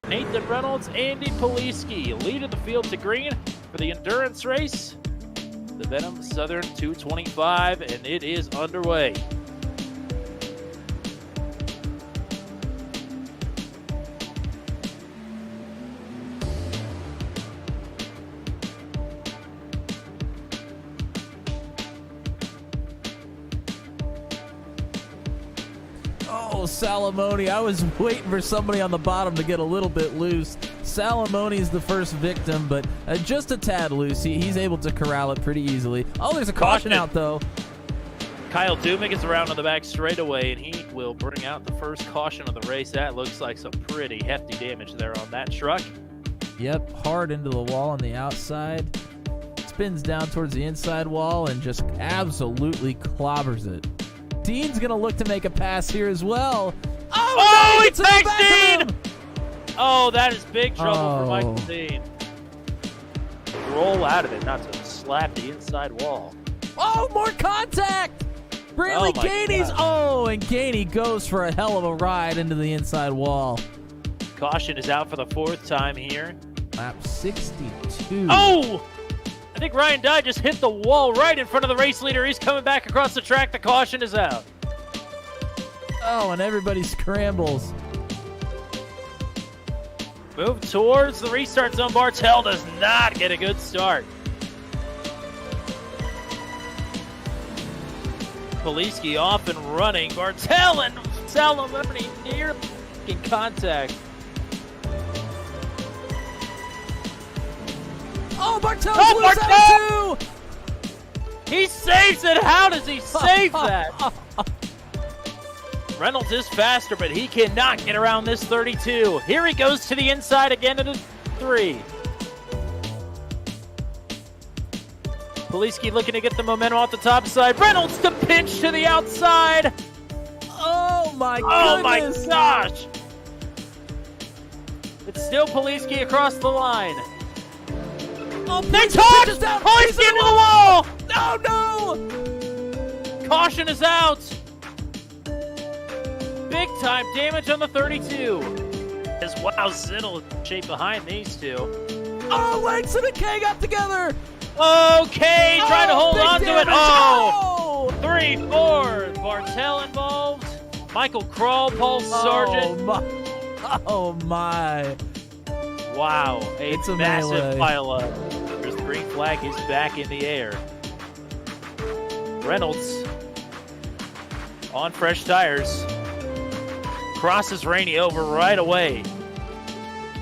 Nathan Reynolds, Andy Poliski lead of the field to green for the endurance race, the Venom Southern 225, and it is underway. Oh, Salamone. I was waiting for somebody on the bottom to get a little bit loose. Salamone is the first victim, but just a tad loose. He's able to corral it pretty easily. Oh, there's a caution out, though. Kyle Dumick is around on the back straightaway, and he will bring out the first caution of the race. That looks like some pretty hefty damage there on that truck. Yep, hard into the wall on the outside. Spins down towards the inside wall and just absolutely clobbers it. Dean's going to look to make a pass here as well. Oh, he takes Dean! Oh, that is big trouble for Michael Dean. Roll out of it, not to slap the inside wall. Oh, more contact! Brantley Gainey's. Oh, and Gainey goes for a hell of a ride into the inside wall. Caution is out for the fourth time here. Lap 62. Oh! I think Ryan Dye just hit the wall right in front of the race leader. He's coming back across the track. The caution is out. Oh, and everybody scrambles. Move towards the restart zone. Bartel does not get a good start. Poliski off and running. Bartel and Salamone near in contact. Oh, Bartel's loose out of two! He saves it. How does he save that? Reynolds is faster, but he cannot get around this 32. Here he goes to the inside again at a 3. Poliski looking to get the momentum off the top side. Reynolds to pinch to the outside. Oh, my goodness. Oh, my gosh. It's still Poliski across the line. Oh, they touched! Poliski into the wall! No, no! Caution is out. Big time damage on the 32. As wow, Ziddle shape behind these two. Oh, Langston and Kay got together. Okay, trying to hold on to it. Oh, 3-4. Bartel involved. Michael Kroll, Paul Sargent. Oh my. Wow, It's a massive melee. pileup. The green flag is back in the air. Reynolds on fresh tires. Crosses Rainey over right away.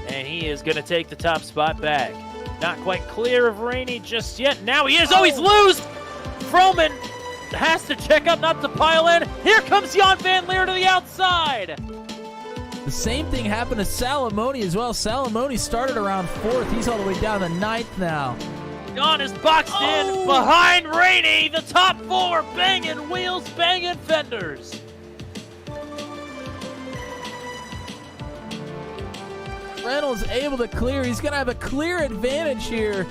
And he is going to take the top spot back. Not quite clear of Rainey just yet. Now he is. Oh, he's loose! Froman has to check up not to pile in. Here comes Jan Van Leer to the outside. The same thing happened to Salamone as well. Salamone started around 4th. He's all the way down to 9th now. Jan is boxed in behind Rainey. The top 4 banging wheels, banging fenders. Reynolds able to clear. He's going to have a clear advantage here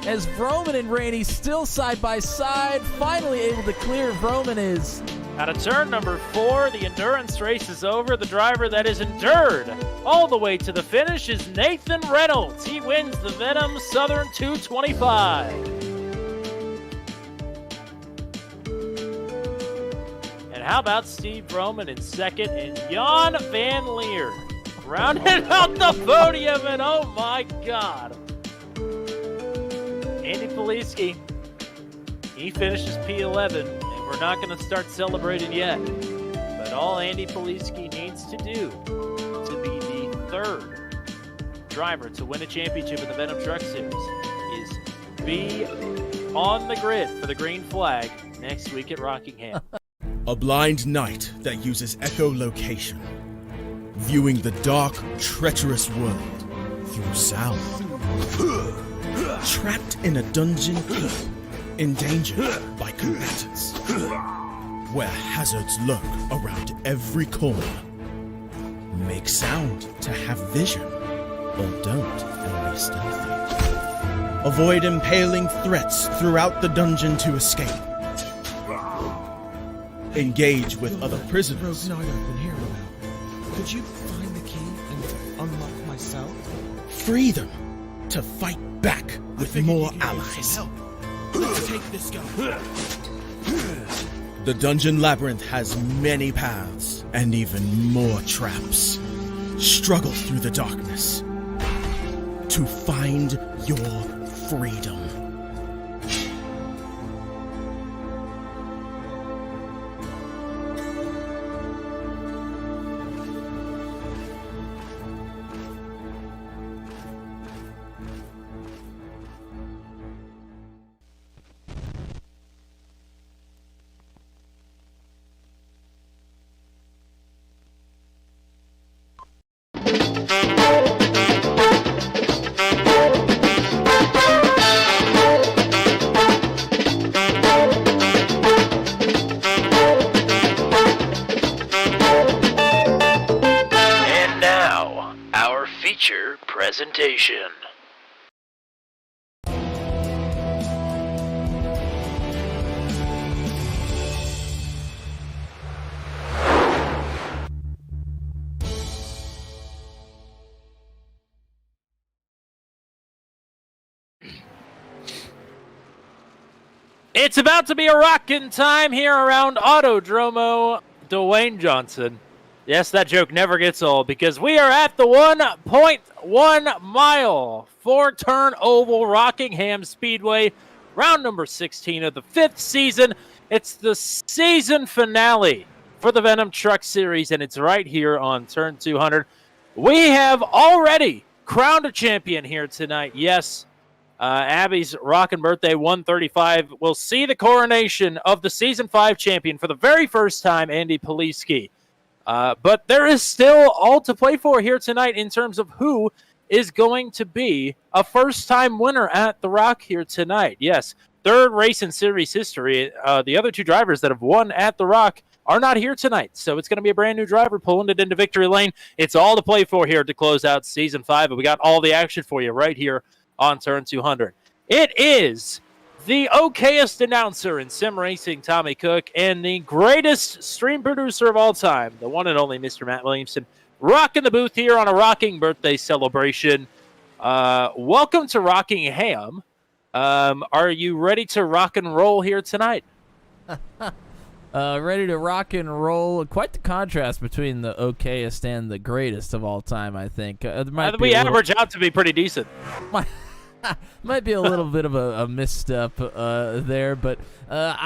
as Vroman and Rainey still side by side. Finally able to clear, Vroman is. Out of turn number 4, the endurance race is over. The driver that has endured all the way to the finish is Nathan Reynolds. He wins the Venom Southern 225. And how about Steve Vroman in second and Jan Van Leer rounding out the podium, and oh my God. Andy Poliski, he finishes P11, and we're not going to start celebrating yet. But all Andy Poliski needs to do to be the 3rd driver to win a championship in the Venom Truck Series is be on the grid for the green flag next week at Rockingham. A blind knight that uses echolocation, viewing the dark, treacherous world through sound. Trapped in a dungeon, endangered by combatants, where hazards lurk around every corner. Make sound to have vision, or don't and be stealthy. Avoid impaling threats throughout the dungeon to escape. Engage with other prisoners. I've been here a while. Could you find the key and unlock my cell? free them to fight back with more allies. Let's take this guy. The dungeon labyrinth has many paths and even more traps. Struggle through the darkness to find your freedom. Presentation. It's about to be a rockin' time here around Autodromo Dwayne Johnson. Yes, that joke never gets old because we are at the 1.1 mile 4-turn oval Rockingham Speedway, round number 16 of the 5th season. It's the season finale for the Venom Truck Series, and it's right here on turn 200. We have already crowned a champion here tonight. Yes, Abby's Rockin' Birthday 135 will see the coronation of the Season 5 champion for the very first time, Andy Poliski. But there is still all to play for here tonight in terms of who is going to be a first-time winner at the Rock here tonight. Yes, third race in series history. The other two drivers that have won at the Rock are not here tonight, so it's going to be a brand-new driver pulling it into victory lane. It's all to play for here to close out Season 5, but we got all the action for you right here on turn 200. It is the okayest announcer in sim racing, Tommy Cook, and the greatest stream producer of all time, the one and only Mr. Matt Williamson, rocking the booth here on a rocking birthday celebration. Welcome to Rockingham. Are you ready to rock and roll here tonight? Ready to rock and roll. Quite the contrast between the okayest and the greatest of all time, I think. We average out to be pretty decent. Might be a little bit of a misstep there, but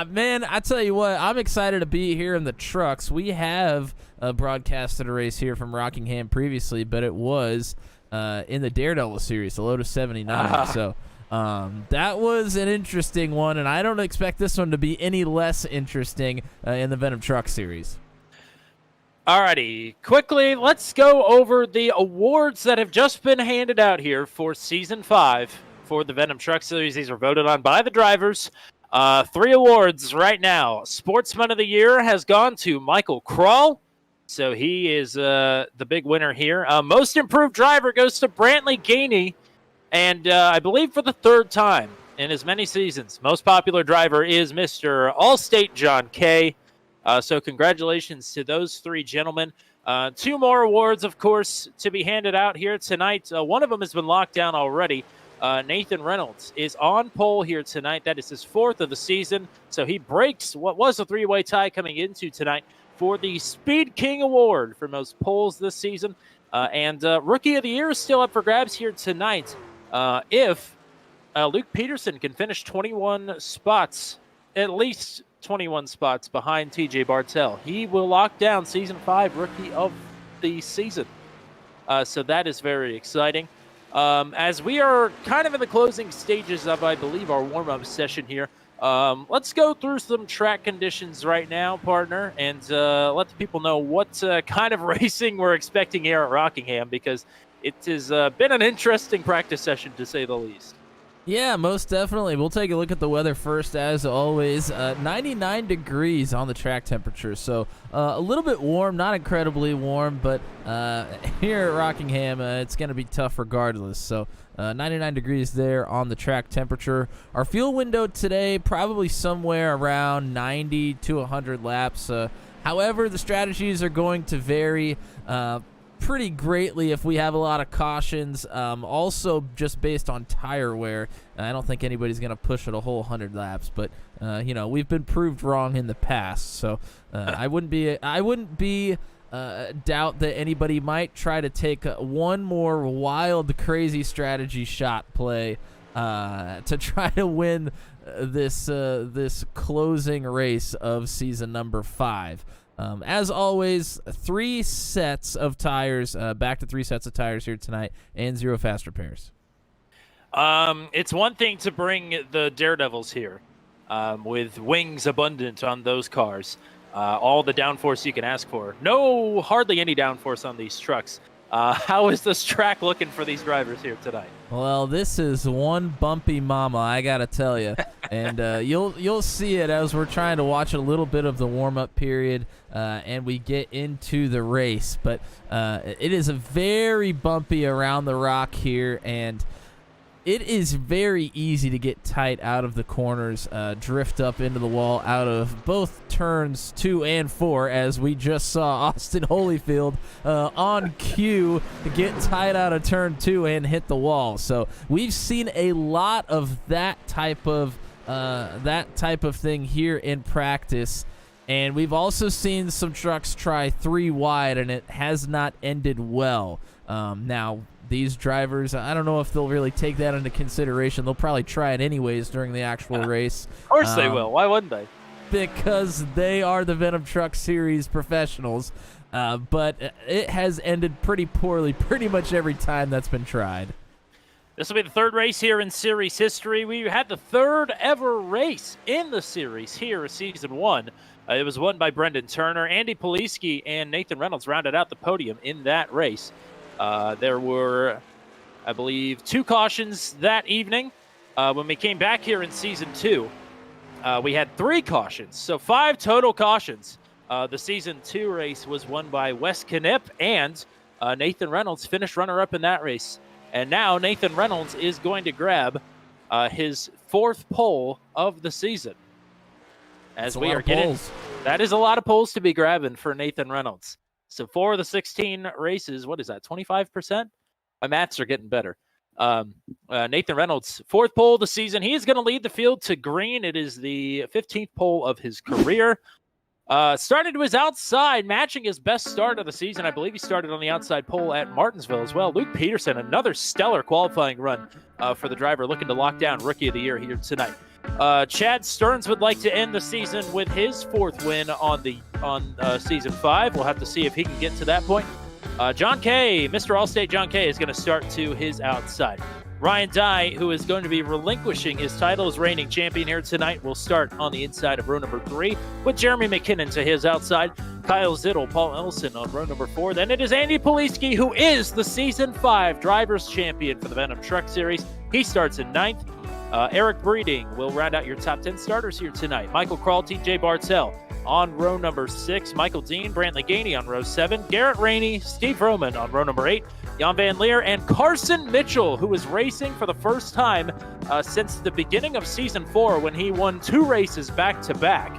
man, I tell you what, I'm excited to be here in the trucks. We have broadcasted a race here from Rockingham previously, but it was in the Daredevil series, the Lotus 79. So that was an interesting one, and I don't expect this one to be any less interesting in the Venom Truck series. Alrighty, quickly, let's go over the awards that have just been handed out here for Season 5 for the Venom Truck Series. These are voted on by the drivers. 3 awards right now. Sportsman of the Year has gone to Michael Krall, so he is the big winner here. Most Improved Driver goes to Brantley Gainey, and I believe for the 3rd time in as many seasons, Most Popular Driver is Mr. Allstate John Kay. So congratulations to those 3 gentlemen. 2 more awards, of course, to be handed out here tonight. One of them has been locked down already. Nathan Reynolds is on pole here tonight. That is his 4th of the season. So he breaks what was a 3-way tie coming into tonight for the Speed King Award for most poles this season. And Rookie of the Year is still up for grabs here tonight. If Luke Peterson can finish 21 spots, at least 21 spots behind TJ Bartell, he will lock down Season 5 Rookie of the Season. So that is very exciting. As we are kind of in the closing stages of, I believe, our warm-up session here, let's go through some track conditions right now, partner, and let the people know what kind of racing we're expecting here at Rockingham, because it has been an interesting practice session, to say the least. Yeah, most definitely. We'll take a look at the weather first, as always. 99 degrees on the track temperature, so a little bit warm, not incredibly warm, but here at Rockingham, it's going to be tough regardless. So 99 degrees there on the track temperature. Our fuel window today, probably somewhere around 90 to 100 laps. However, the strategies are going to vary. pretty greatly if we have a lot of cautions. Also, just based on tire wear, I don't think anybody's going to push it a whole 100 laps. But we've been proved wrong in the past, so I wouldn't be doubt that anybody might try to take one more wild, crazy strategy shot play to try to win this closing race of season number 5. As always, 3 sets of tires, back to 3 sets of tires here tonight, and 0 fast repairs. It's one thing to bring the Daredevils here with wings abundant on those cars. All the downforce you can ask for. No, hardly any downforce on these trucks. How is this track looking for these drivers here tonight? Well, this is one bumpy mama, I gotta tell you, and you'll see it as we're trying to watch a little bit of the warm-up period, and we get into the race. But it is a very bumpy around the rock here, and it is very easy to get tight out of the corners, drift up into the wall out of both turns 2 and 4, as we just saw Austin Holyfield on cue get tight out of turn 2 and hit the wall. So we've seen a lot of that type of thing here in practice. And we've also seen some trucks try 3 wide, and it has not ended well. Now, these drivers, I don't know if they'll really take that into consideration. They'll probably try it anyways during the actual race. Of course they will. Why wouldn't they? Because they are the Venom Truck Series professionals. But it has ended pretty poorly pretty much every time that's been tried. This will be the 3rd race here in series history. We had the 3rd ever race in the series here in Season 1. It was won by Brendan Turner. Andy Poliski and Nathan Reynolds rounded out the podium in that race. There were, I believe, 2 cautions that evening. When we came back here in Season 2, we had 3 cautions, so 5 total cautions. The Season 2 race was won by Wes Knipp, and Nathan Reynolds finished runner-up in that race. And now Nathan Reynolds is going to grab his 4th pole of the season. As we are getting, that is a lot of poles to be grabbing for Nathan Reynolds. So 4 of the 16 races, what is that, 25%? My maths are getting better. Nathan Reynolds, 4th pole of the season. He is going to lead the field to green. It is the 15th pole of his career. Started to his outside, matching his best start of the season. I believe he started on the outside pole at Martinsville as well. Luke Peterson, another stellar qualifying run for the driver, looking to lock down Rookie of the Year here tonight. Chad Stearns would like to end the season with his 4th win on Season 5. We'll have to see if he can get to that point. John Kay, Mr. Allstate John Kay, is going to start to his outside. Ryan Dye, who is going to be relinquishing his title as reigning champion here tonight, will start on the inside of row number 3 with Jeremy McKinnon to his outside. Kyle Zittel, Paul Ellison on row number 4. Then it is Andy Poliski, who is the Season 5 Drivers' Champion for the Venom Truck Series. He starts in 9th. Eric Breeding will round out your top 10 starters here tonight. Michael Krall, TJ Bartell on row number 6. Michael Dean, Brantley Gainey on row 7. Garrett Rainey, Steve Roman on row number 8. Jan Van Leer and Carson Mitchell, who is racing for the first time since the beginning of Season 4 when he won 2 races back-to-back.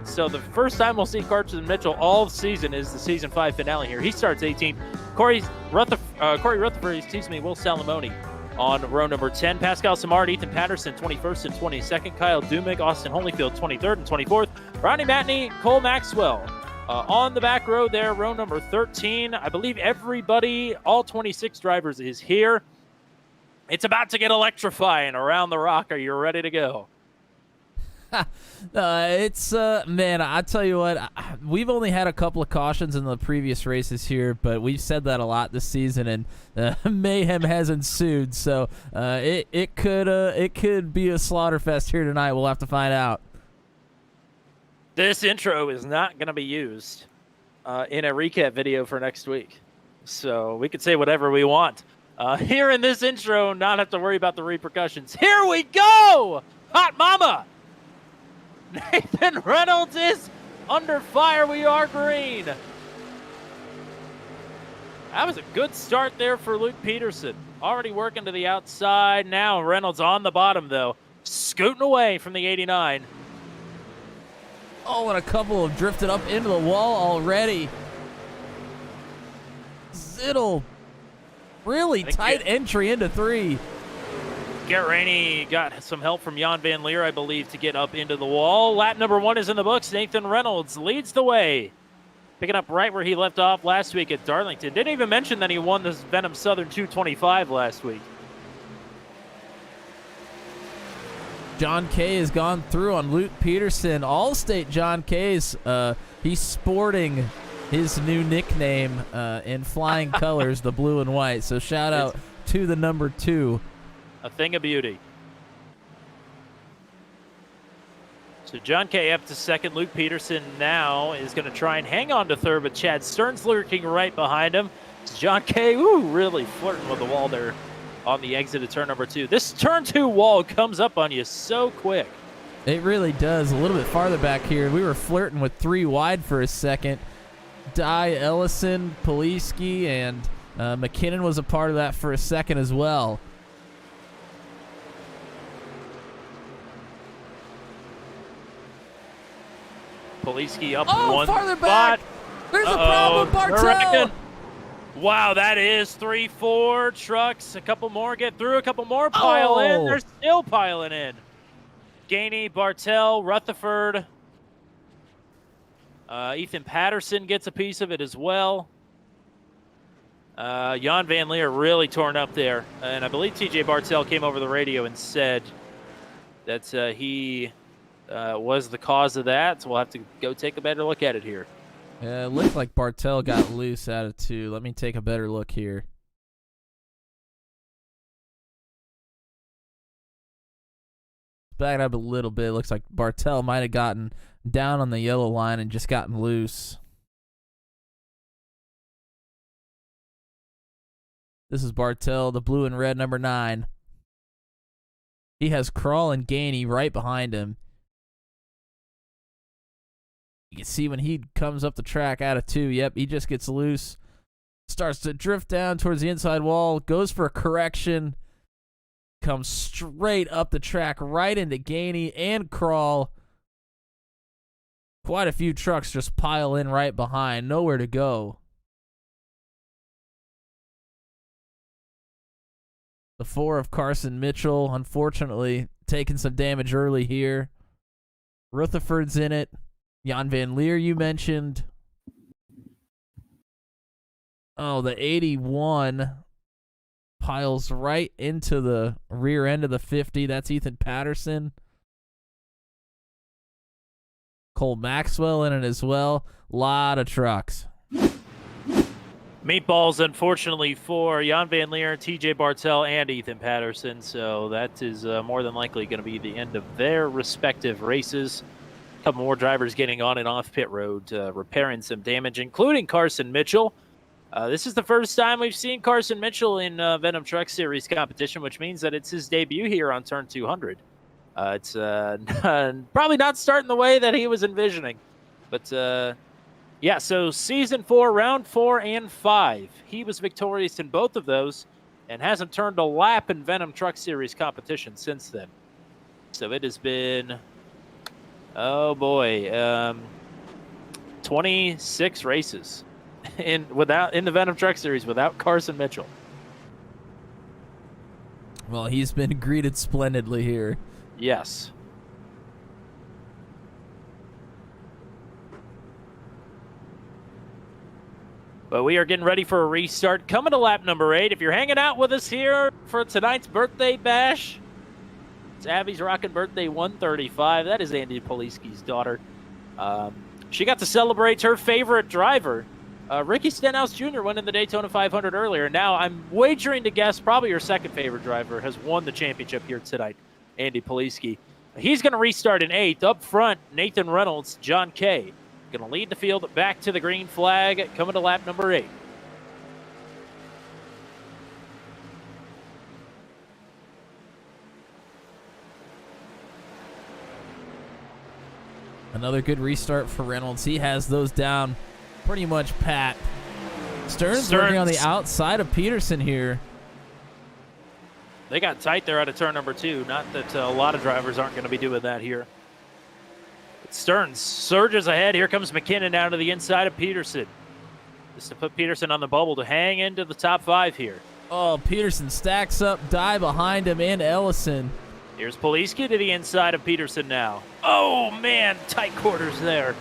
So the first time we'll see Carson Mitchell all season is the Season 5 finale here. He starts 18th. Corey Rutherford, Will Salamone on row number 10. Pascal Samard, Ethan Patterson, 21st and 22nd. Kyle Dumig, Austin Holyfield, 23rd and 24th. Ronnie Matney, Cole Maxwell. On the back row there, row number 13. I believe everybody, all 26 drivers, is here. It's about to get electrifying around the rock. Are you ready to go? Man, I tell you what, we've only had a couple of cautions in the previous races here, but we've said that a lot this season, and mayhem has ensued. So it could be a slaughter fest here tonight. We'll have to find out. This intro is not going to be used in a recap video for next week, so we could say whatever we want. Here in this intro, not have to worry about the repercussions. Here we go! Hot mama! Nathan Reynolds is under fire. We are green. That was a good start there for Luke Peterson. Already working to the outside. Now Reynolds on the bottom, though. Scooting away from the 89. Oh, and a couple have drifted up into the wall already. Little, really tight entry into 3. Garrett Rainey got some help from Jan Van Leer, I believe, to get up into the wall. Lap number 1 is in the books. Nathan Reynolds leads the way, picking up right where he left off last week at Darlington. Didn't even mention that he won this Venom Southern 225 last week. John Kay has gone through on Luke Peterson. All-State John Kay's, he's sporting his new nickname in flying colors, the blue and white. So shout out to the number 2. A thing of beauty. So John Kay up to second. Luke Peterson now is going to try and hang on to third, but Chad Stearns lurking right behind him. John Kay, really flirting with the wall there on the exit of turn number 2. This turn 2 wall comes up on you so quick. It really does. A little bit farther back here, we were flirting with 3 wide for a second. Dye, Ellison, Poliski, and McKinnon was a part of that for a second as well. Poliski up one farther back. There's a problem, Bartel. Wow, that is 3-4 trucks. A couple more get through. A couple more pile in. They're still piling in. Gainey, Bartel, Rutherford. Ethan Patterson gets a piece of it as well. Jan Van Leer really torn up there. And I believe TJ Bartel came over the radio and said that he was the cause of that. So we'll have to go take a better look at it here. Yeah, it looked like Bartel got loose out of 2. Let me take a better look here. Back it up a little bit. It looks like Bartel might have gotten down on the yellow line and just gotten loose. This is Bartel, the blue and red number 9. He has Krull and Gainey right behind him. You can see when he comes up the track out of 2, yep, he just gets loose. Starts to drift down towards the inside wall, goes for a correction, comes straight up the track right into Gainey and Krull. Quite a few trucks just pile in right behind, nowhere to go. The 4 of Carson Mitchell, unfortunately, taking some damage early here. Rutherford's in it. Jan Van Leer, you mentioned. Oh, the 81 piles right into the rear end of the 50. That's Ethan Patterson. Cole Maxwell in it as well. Lot of trucks. Meatballs, unfortunately, for Jan Van Leer, TJ Bartel, and Ethan Patterson. So that is more than likely going to be the end of their respective races. A couple more drivers getting on and off pit road, repairing some damage, including Carson Mitchell. This is the first time we've seen Carson Mitchell in Venom Truck Series competition, which means that it's his debut here on turn 200. It's probably not starting the way that he was envisioning. But, yeah, so Season 4, Round 4, and 5. He was victorious in both of those and hasn't turned a lap in Venom Truck Series competition since then. So it has been... Oh boy, 26 races in the Venom Truck Series without Carson Mitchell. Well, he's been greeted splendidly here. Yes. But we are getting ready for a restart. Coming to lap number 8. If you're hanging out with us here for tonight's birthday bash, it's Abby's Rockin' Birthday 135. That is Andy Poliski's daughter. She got to celebrate her favorite driver. Ricky Stenhouse Jr. won in the Daytona 500 earlier. Now, I'm wagering to guess probably her second favorite driver has won the championship here tonight, Andy Poliski. He's going to restart in 8th. Up front, Nathan Reynolds, John Kay. Going to lead the field back to the green flag, coming to lap number 8. Another good restart for Reynolds. He has those down pretty much pat. Stearns working on the outside of Peterson here. They got tight there out of turn number 2. Not that a lot of drivers aren't going to be doing that here. But Stearns surges ahead. Here comes McKinnon out to the inside of Peterson. Just to put Peterson on the bubble to hang into the top 5 here. Oh, Peterson stacks up, die behind him, and Ellison. Here's Poliski to the inside of Peterson now. Oh, man, tight quarters there.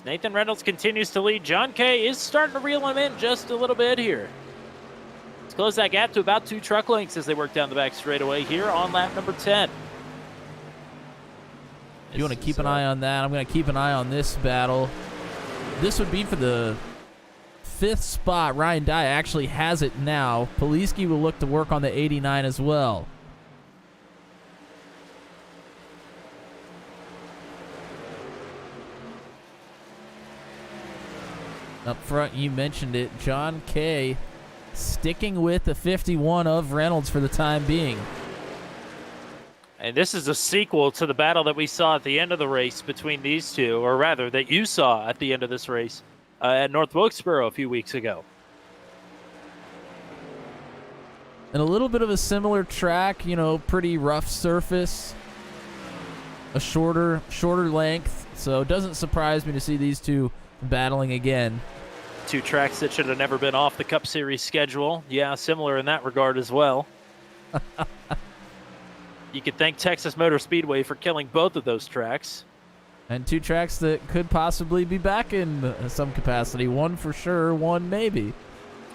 Nathan Reynolds continues to lead. John Kay is starting to reel him in just a little bit here. Let's close that gap to about 2 truck lengths as they work down the back straightaway here on lap number 10. You want to keep an eye on that. I'm going to keep an eye on this battle. This would be for the 5th spot. Ryan Dye actually has it now. Poliski will look to work on the 89 as well. Up front, you mentioned it, John Kay sticking with the 51 of Reynolds for the time being. And this is a sequel to the battle that we saw at the end of the race between these two, or rather, that you saw at the end of this race at North Wilkesboro a few weeks ago. And a little bit of a similar track, you know, pretty rough surface, a shorter length, so it doesn't surprise me to see these two battling again. 2 tracks that should have never been off the Cup Series schedule. Yeah, similar in that regard as well. You could thank Texas Motor Speedway for killing both of those tracks. And 2 tracks that could possibly be back in some capacity. One for sure, one maybe.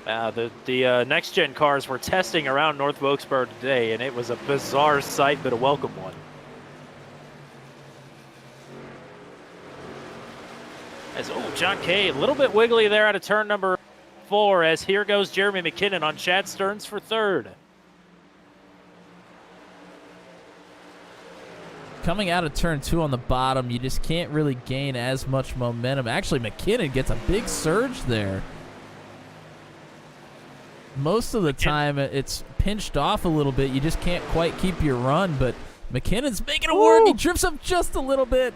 The next-gen cars were testing around North Wilkesboro today, and it was a bizarre sight, but a welcome one. As, John Kay, a little bit wiggly there out of turn number 4, as here goes Jeremy McKinnon on Chad Stearns for 3rd. Coming out of turn 2 on the bottom, you just can't really gain as much momentum. Actually, McKinnon gets a big surge there. Most of the time, it's pinched off a little bit. You just can't quite keep your run, but McKinnon's making it work. He drifts up just a little bit.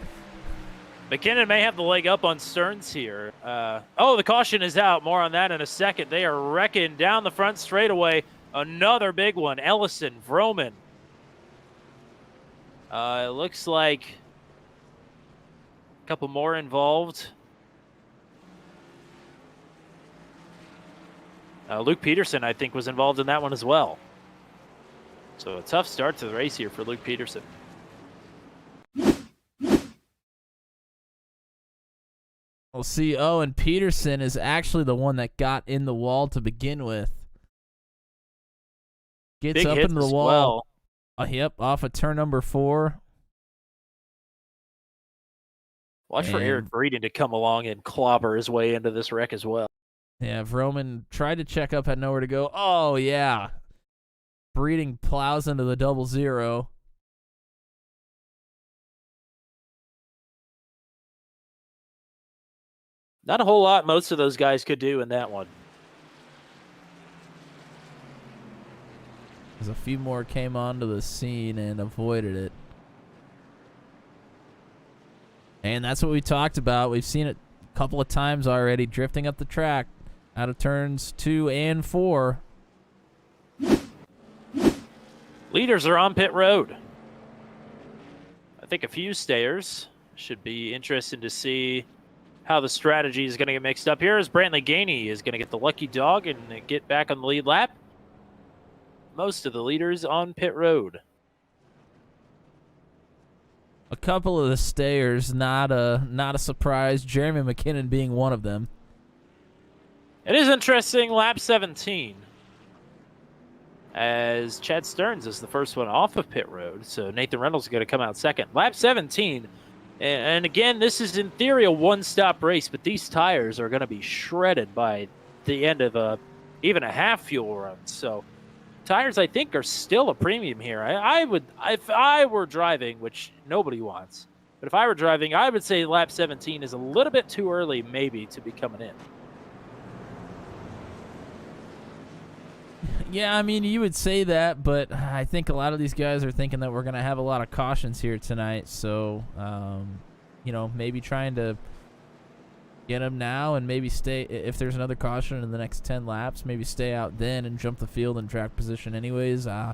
McKinnon may have the leg up on Stearns here. The caution is out. More on that in a second. They are wrecking down the front straightaway. Another big one. Ellison, Vroman. It looks like a couple more involved. Luke Peterson, I think, was involved in that one as well. So a tough start to the race here for Luke Peterson. We'll see. Oh, and Peterson is actually the one that got in the wall to begin with. Gets Big up hits into the as wall. well. Yep, off of turn number 4. Watch for Eric Breeden to come along and clobber his way into this wreck as well. Yeah, Vroman tried to check up, had nowhere to go. Oh, yeah. Breeding plows into the 00. Not a whole lot most of those guys could do in that one. As a few more came onto the scene and avoided it. And that's what we talked about. We've seen it a couple of times already, drifting up the track out of turns 2 and 4. Leaders are on pit road. I think a few stayers. Should be interesting to see how the strategy is going to get mixed up here, as Brantley Gainey is going to get the lucky dog and get back on the lead lap. Most of the leaders on pit road. A couple of the stayers, not a surprise. Jeremy McKinnon being one of them. It is interesting, lap 17. As Chad Stearns is the first one off of pit road, so Nathan Reynolds is going to come out second. Lap 17, and again, this is in theory a one-stop race, but these tires are going to be shredded by the end of even a half fuel run. So tires, I think, are still a premium here. I would, if I were driving, which nobody wants, but if I were driving, I would say lap 17 is a little bit too early maybe to be coming in. Yeah, I mean, you would say that, but I think a lot of these guys are thinking that we're going to have a lot of cautions here tonight. So, maybe trying to get him now and maybe stay, if there's another caution in the next 10 laps, maybe stay out then and jump the field and track position anyways. I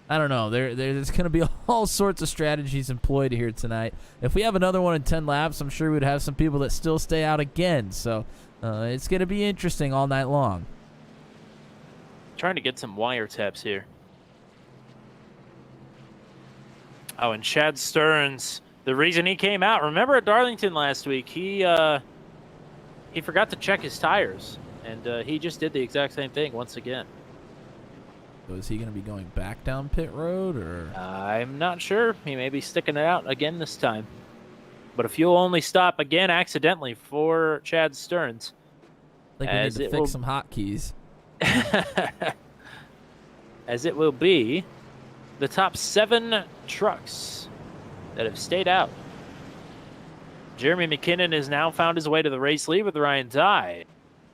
don't know. There's going to be all sorts of strategies employed here tonight. If we have another one in 10 laps, I'm sure we'd have some people that still stay out again. So it's going to be interesting all night long. Trying to get some wiretaps here. Oh, and Chad Stearns, the reason he came out, remember at Darlington last week, he forgot to check his tires, and he just did the exact same thing once again. So is he going to be going back down pit road, or? I'm not sure. He may be sticking it out again this time. But if you'll only stop again accidentally for Chad Stearns. I think we need to fix some hotkeys. As it will be the top 7 trucks that have stayed out. Jeremy McKinnon has now found his way to the race lead with Ryan Dye,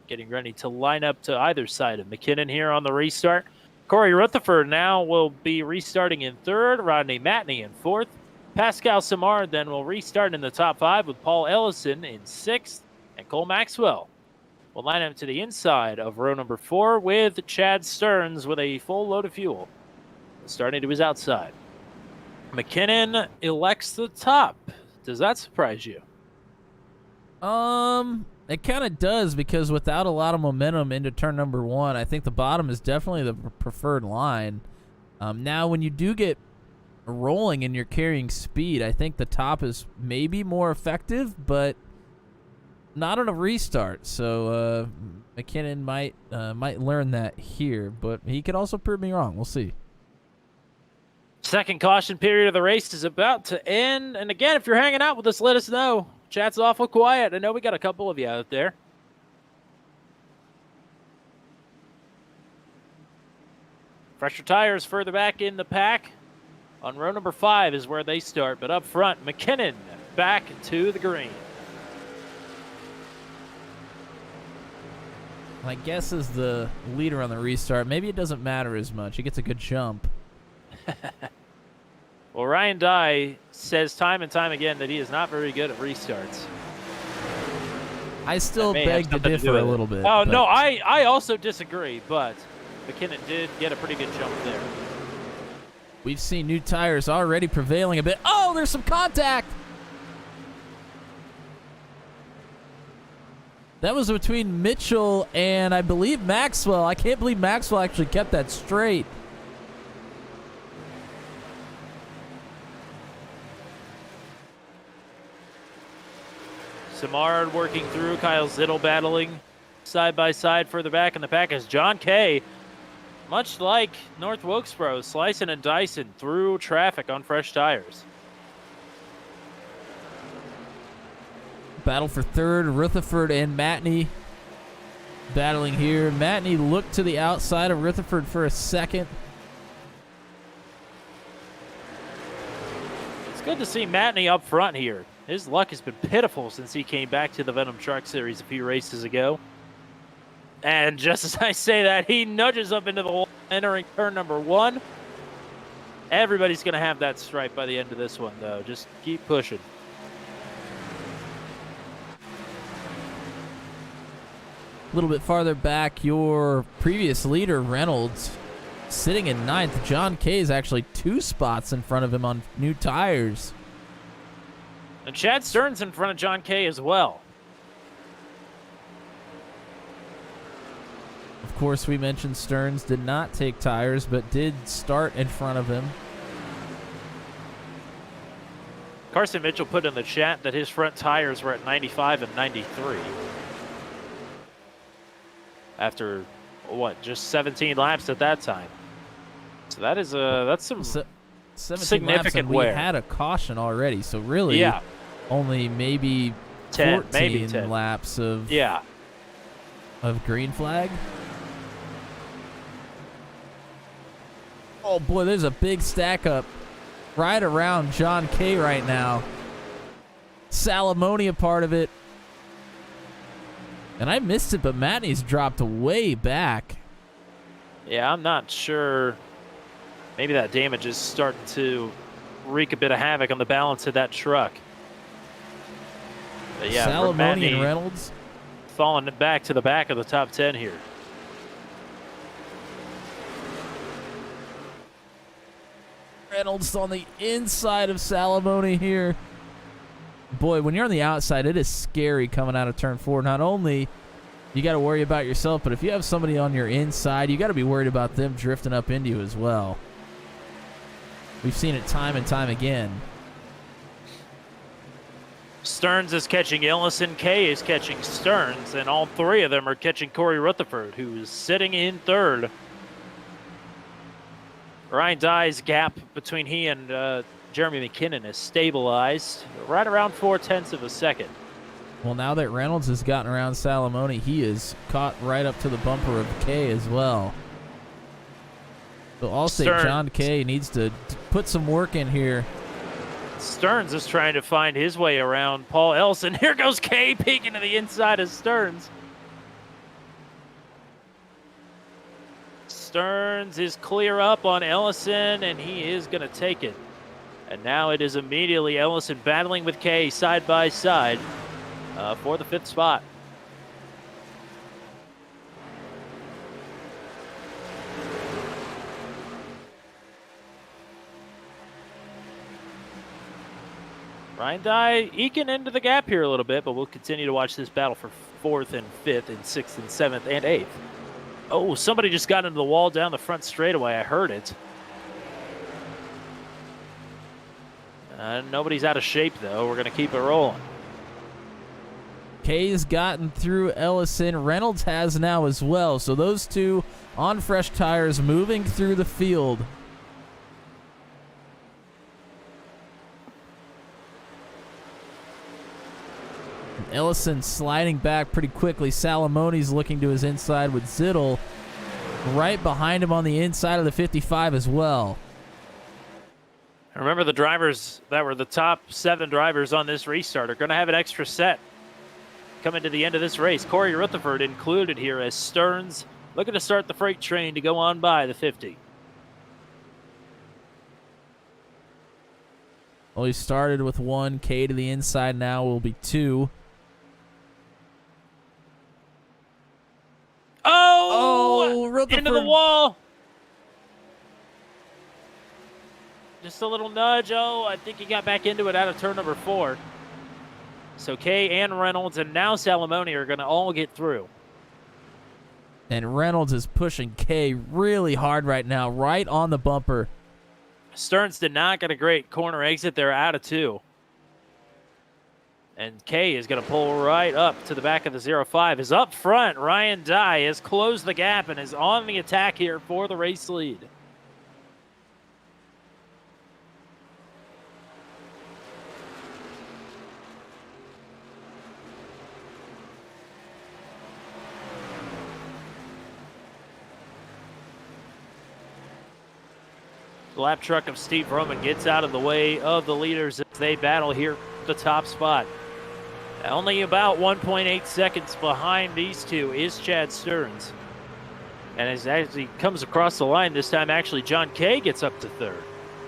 getting ready to line up to either side of McKinnon here on the restart. Corey Rutherford now will be restarting in 3rd, Rodney Matney in 4th. Pascal Samard then will restart in the top 5 with Paul Ellison in 6th, and Cole Maxwell will line up to the inside of row number 4 with Chad Stearns with a full load of fuel, starting to his outside. McKinnon elects the top. Does that surprise you? It kind of does, because without a lot of momentum into turn number 1, I think the bottom is definitely the preferred line. Now, when you do get rolling and you're carrying speed, I think the top is maybe more effective, but not on a restart. So McKinnon might learn that here, but he could also prove me wrong. We'll see. Second caution period of the race is about to end. And again, if you're hanging out with us, let us know. Chat's awful quiet. I know we got a couple of you out there. Fresher tires further back in the pack. On row number 5 is where they start. But up front, McKinnon back to the green. My guess is the leader on the restart. Maybe it doesn't matter as much. He gets a good jump. Well, Ryan Dye says time and time again that he is not very good at restarts. I still beg to differ a little bit. Oh, no, I also disagree, but McKinnon did get a pretty good jump there. We've seen new tires already prevailing a bit. Oh, there's some contact. That was between Mitchell and I believe Maxwell. I can't believe Maxwell actually kept that straight. Samard working through, Kyle Zittel battling side by side further back in the pack as John Kay, much like North Wilkesboro, slicing and dicing through traffic on fresh tires. Battle for 3rd, Rutherford and Matney battling here. Matney looked to the outside of Rutherford for a second. It's good to see Matney up front here. His luck has been pitiful since he came back to the Venom Truck Series a few races ago. And just as I say that, he nudges up into the wall, entering turn number 1. Everybody's going to have that stripe by the end of this one, though. Just keep pushing. A little bit farther back, your previous leader, Reynolds, sitting in 9th. John Kay is actually 2 spots in front of him on new tires. And Chad Stearns in front of John Kay as well. Of course, we mentioned Stearns did not take tires, but did start in front of him. Carson Mitchell put in the chat that his front tires were at 95 and 93. After, what, just 17 laps at that time. So that is that's some significant laps, wear. We had a caution already, so really, yeah, only maybe 10, 14 maybe 10 laps of green flag. Oh boy, there's a big stack up right around John Kay right now. Salamone a part of it. And I missed it, but Matney's dropped way back. Yeah, I'm not sure. Maybe that damage is starting to wreak a bit of havoc on the balance of that truck. But yeah, Salamoni and Reynolds falling back to the back of the top 10 here. Reynolds on the inside of Salamoni here. Boy, when you're on the outside, it is scary coming out of turn 4. Not only you got to worry about yourself, but if you have somebody on your inside, you got to be worried about them drifting up into you as well. We've seen it time and time again. Stearns is catching Ellison, Kay is catching Stearns, and all three of them are catching Corey Rutherford, who is sitting in third. Ryan Dye's gap between he and Jeremy McKinnon is stabilized right around 0.4 of a second. Well, now that Reynolds has gotten around Salamoni, he is caught right up to the bumper of Kay as well. So I'll say John Kay needs to put some work in here. Stearns is trying to find his way around Paul Ellison. Here goes Kay peeking to the inside of Stearns. Stearns is clear up on Ellison, and he is going to take it. And now it is immediately Ellison battling with Kay side by side for the 5th spot. Ryan Dye eking into the gap here a little bit, but we'll continue to watch this battle for 4th and 5th and 6th and 7th and 8th. Oh, somebody just got into the wall down the front straightaway. I heard it. Nobody's out of shape, though. We're going to keep it rolling. Kay's gotten through Ellison. Reynolds has now as well. So those two on fresh tires moving through the field. Ellison sliding back pretty quickly. Salamoni's looking to his inside with Zittel right behind him on the inside of the 55 as well. Remember, the drivers that were the top 7 drivers on this restart are going to have an extra set coming to the end of this race. Corey Rutherford included here as Stearns looking to start the freight train to go on by the 50. Well, he started with 1. K to the inside now will be 2. Oh, Rutherford. Into the wall. Just a little nudge. Oh, I think he got back into it out of turn number 4. So Kay and Reynolds and now Salamoni are going to all get through. And Reynolds is pushing Kay really hard right now, right on the bumper. Stearns did not get a great corner exit there out of 2. And Kay is going to pull right up to the back of the 05. Is up front. Ryan Dye has closed the gap and is on the attack here for the race lead. The lap truck of Steve Roman gets out of the way of the leaders as they battle here at the top spot. Only about 1.8 seconds behind these two is Chad Stearns. And as he comes across the line this time, actually John Kay gets up to 3rd.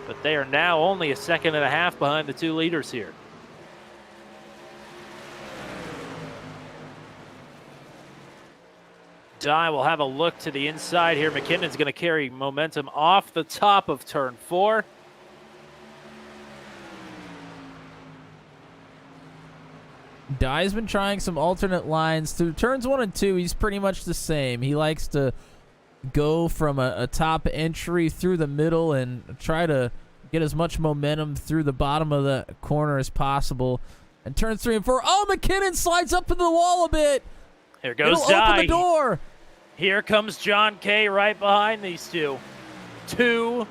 But they are now only a second and a half behind the 2 leaders here. Dye will have a look to the inside here. McKinnon's going to carry momentum off the top of turn 4. Dye's been trying some alternate lines through turns 1 and 2. He's pretty much the same. He likes to go from a top entry through the middle and try to get as much momentum through the bottom of the corner as possible. And turns 3 and 4. Oh, McKinnon slides up into the wall a bit. Here goes It'll Dye. open the door. Here comes John Kay right behind these two. 2,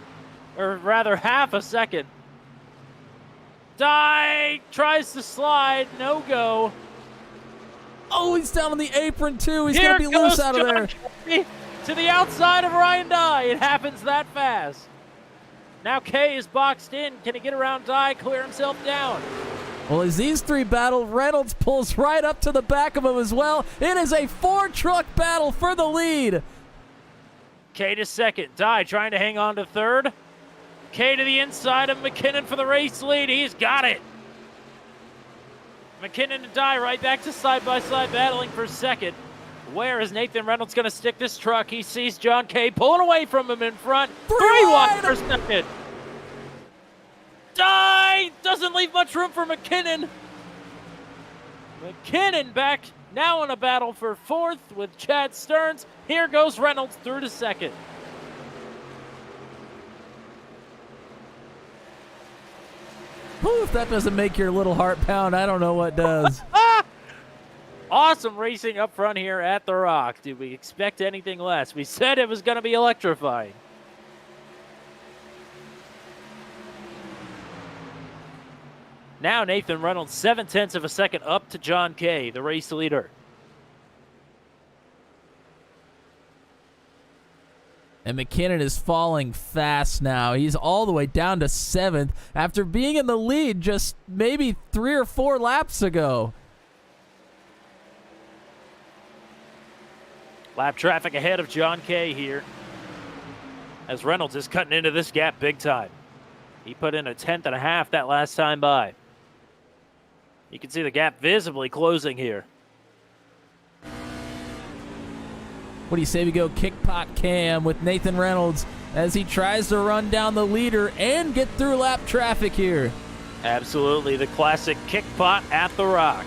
or rather half a second. Dye tries to slide, no go. Oh, he's down on the apron too. He's Here going to be loose goes out of John there. Kay to the outside of Ryan Dye. It happens that fast. Now Kay is boxed in. Can he get around Dye, clear himself down? Well, as these 3 battle, Reynolds pulls right up to the back of him as well. It is a 4-truck battle for the lead. Kay to 2nd. Dye trying to hang on to 3rd. Kay to the inside of McKinnon for the race lead. He's got it. McKinnon and Dye right back to side-by-side battling for second. Where is Nathan Reynolds going to stick this truck? He sees John Kay pulling away from him in front. Three wide for second. Dye doesn't leave much room for McKinnon. McKinnon back now in a battle for fourth with Chad Stearns. Here goes Reynolds through to second. Whew, if that doesn't make your little heart pound, I don't know what does. Awesome racing up front here at the Rock. Did we expect anything less? We said it was going to be electrifying. Now Nathan Reynolds 0.7 of a second up to John Kay, the race leader. And McKinnon is falling fast now. He's all the way down to 7th after being in the lead just maybe 3 or 4 laps ago. Lap traffic ahead of John Kay here, as Reynolds is cutting into this gap big time. He put in 1/10 and a half that last time by. You can see the gap visibly closing here. What do you say we go kickpot cam with Nathan Reynolds as he tries to run down the leader and get through lap traffic here? Absolutely, the classic kick pot at the Rock.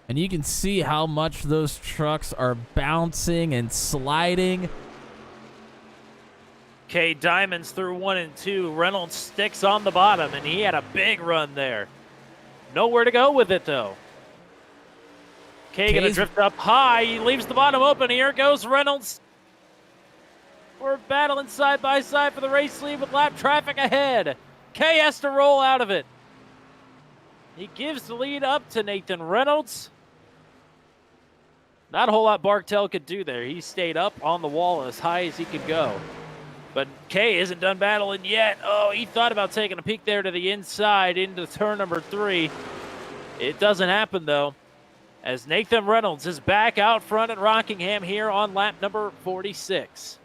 And you can see how much those trucks are bouncing and sliding. Kay Diamonds through 1 and 2. Reynolds sticks on the bottom, and he had a big run there. Nowhere to go with it, though. Kay going to drift up high. He leaves the bottom open. Here goes Reynolds. We're battling side by side for the race lead with lap traffic ahead. Kay has to roll out of it. He gives the lead up to Nathan Reynolds. Not a whole lot Bartel could do there. He stayed up on the wall as high as he could go. But Kay isn't done battling yet. Oh, he thought about taking a peek there to the inside into turn number 3. It doesn't happen, though, as Nathan Reynolds is back out front at Rockingham here on lap number 46.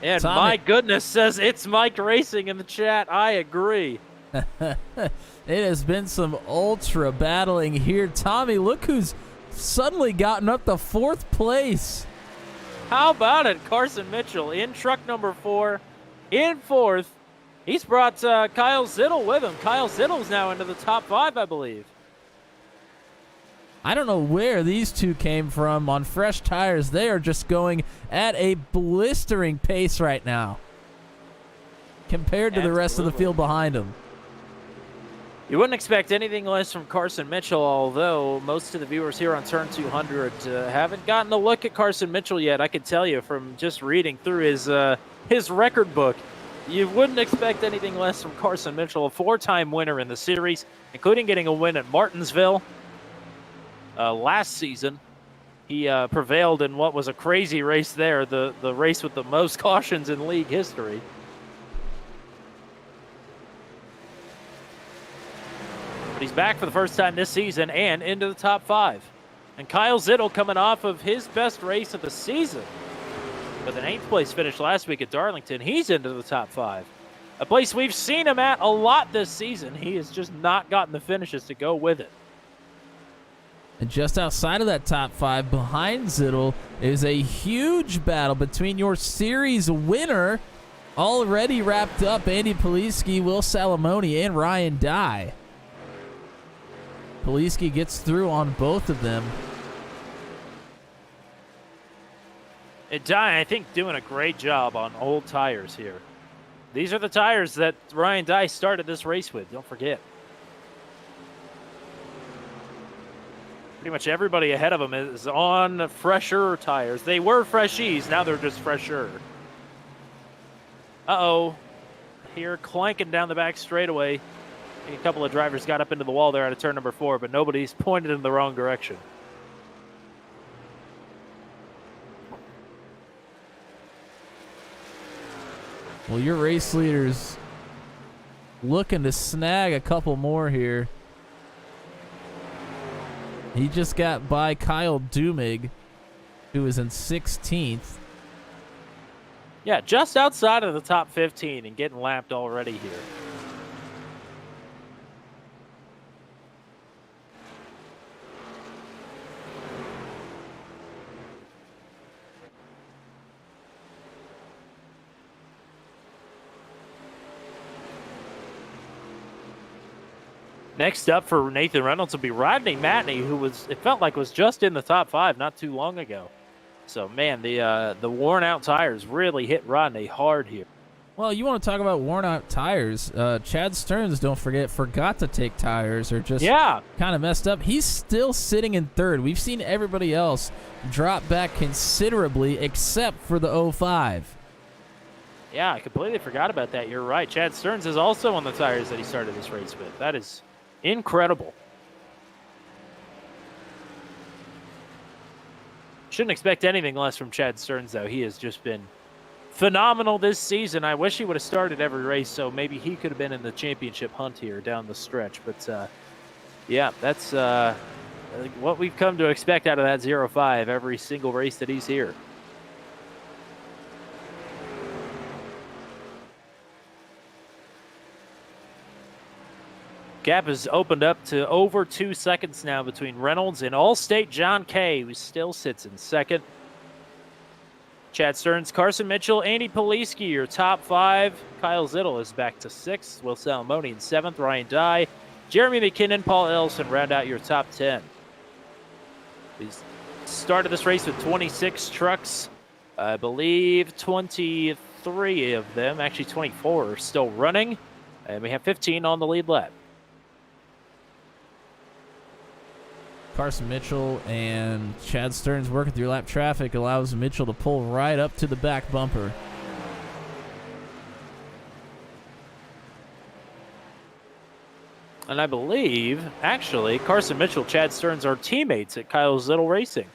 And Tommy, my goodness, says it's Mike Racing in the chat. I agree. It has been some ultra battling here. Tommy, look who's suddenly gotten up to 4th place. How about it? Carson Mitchell in truck number 4, in 4th. He's brought Kyle Zittel with him. Kyle Zittel's now into the top 5, I believe. I don't know where these two came from on fresh tires. They are just going at a blistering pace right now compared to the rest of the field behind them. You wouldn't expect anything less from Carson Mitchell, although most of the viewers here on Turn 200 haven't gotten a look at Carson Mitchell yet. I can tell you from just reading through his record book, you wouldn't expect anything less from Carson Mitchell, a 4-time winner in the series, including getting a win at Martinsville last season. He prevailed in what was a crazy race there, the race with the most cautions in league history. He's back for the first time this season and into the top 5. And Kyle Zittel coming off of his best race of the season with an 8th place finish last week at Darlington. He's into the top 5. A place we've seen him at a lot this season. He has just not gotten the finishes to go with it. And just outside of that top 5, behind Zittel, is a huge battle between your series winner, already wrapped up, Andy Poliski, Will Salamone, and Ryan Dye. Poliski gets through on both of them. And Dye, I think, doing a great job on old tires here. These are the tires that Ryan Dye started this race with, don't forget. Pretty much everybody ahead of him is on fresher tires. They were freshies, now they're just fresher. Uh-oh. Here, clanking down the back straightaway. A couple of drivers got up into the wall there out of turn number 4, but nobody's pointed in the wrong direction. Well, your race leader's looking to snag a couple more here. He just got by Kyle Dumig, who is in 16th. Yeah, just outside of the top 15 and getting lapped already here. Next up for Nathan Reynolds will be Rodney Matney, who it felt like was just in the top 5 not too long ago. So, man, the worn-out tires really hit Rodney hard here. Well, you want to talk about worn-out tires. Chad Stearns, don't forget, forgot to take tires or just kind of messed up. He's still sitting in 3rd. We've seen everybody else drop back considerably except for the 05. Yeah, I completely forgot about that. You're right. Chad Stearns is also on the tires that he started this race with. That is incredible. Shouldn't expect anything less from Chad Stearns, though. He has just been phenomenal this season. I wish he would have started every race, so maybe he could have been in the championship hunt here down the stretch. But, yeah, that's what we've come to expect out of that 05 every single race that he's here. Gap has opened up to over 2 seconds now between Reynolds and Allstate John Kay, who still sits in 2nd. Chad Stearns, Carson Mitchell, Andy Poliski, your top 5. Kyle Zittel is back to 6th. Will Salamone in 7th. Ryan Dye, Jeremy McKinnon, Paul Ellison round out your top 10. We started this race with 26 trucks. I believe 23 of them, actually 24, are still running. And we have 15 on the lead lap. Carson Mitchell and Chad Stearns working through lap traffic allows Mitchell to pull right up to the back bumper. And I believe, actually, Carson Mitchell, Chad Stearns are teammates at Kyle Zittel Racing.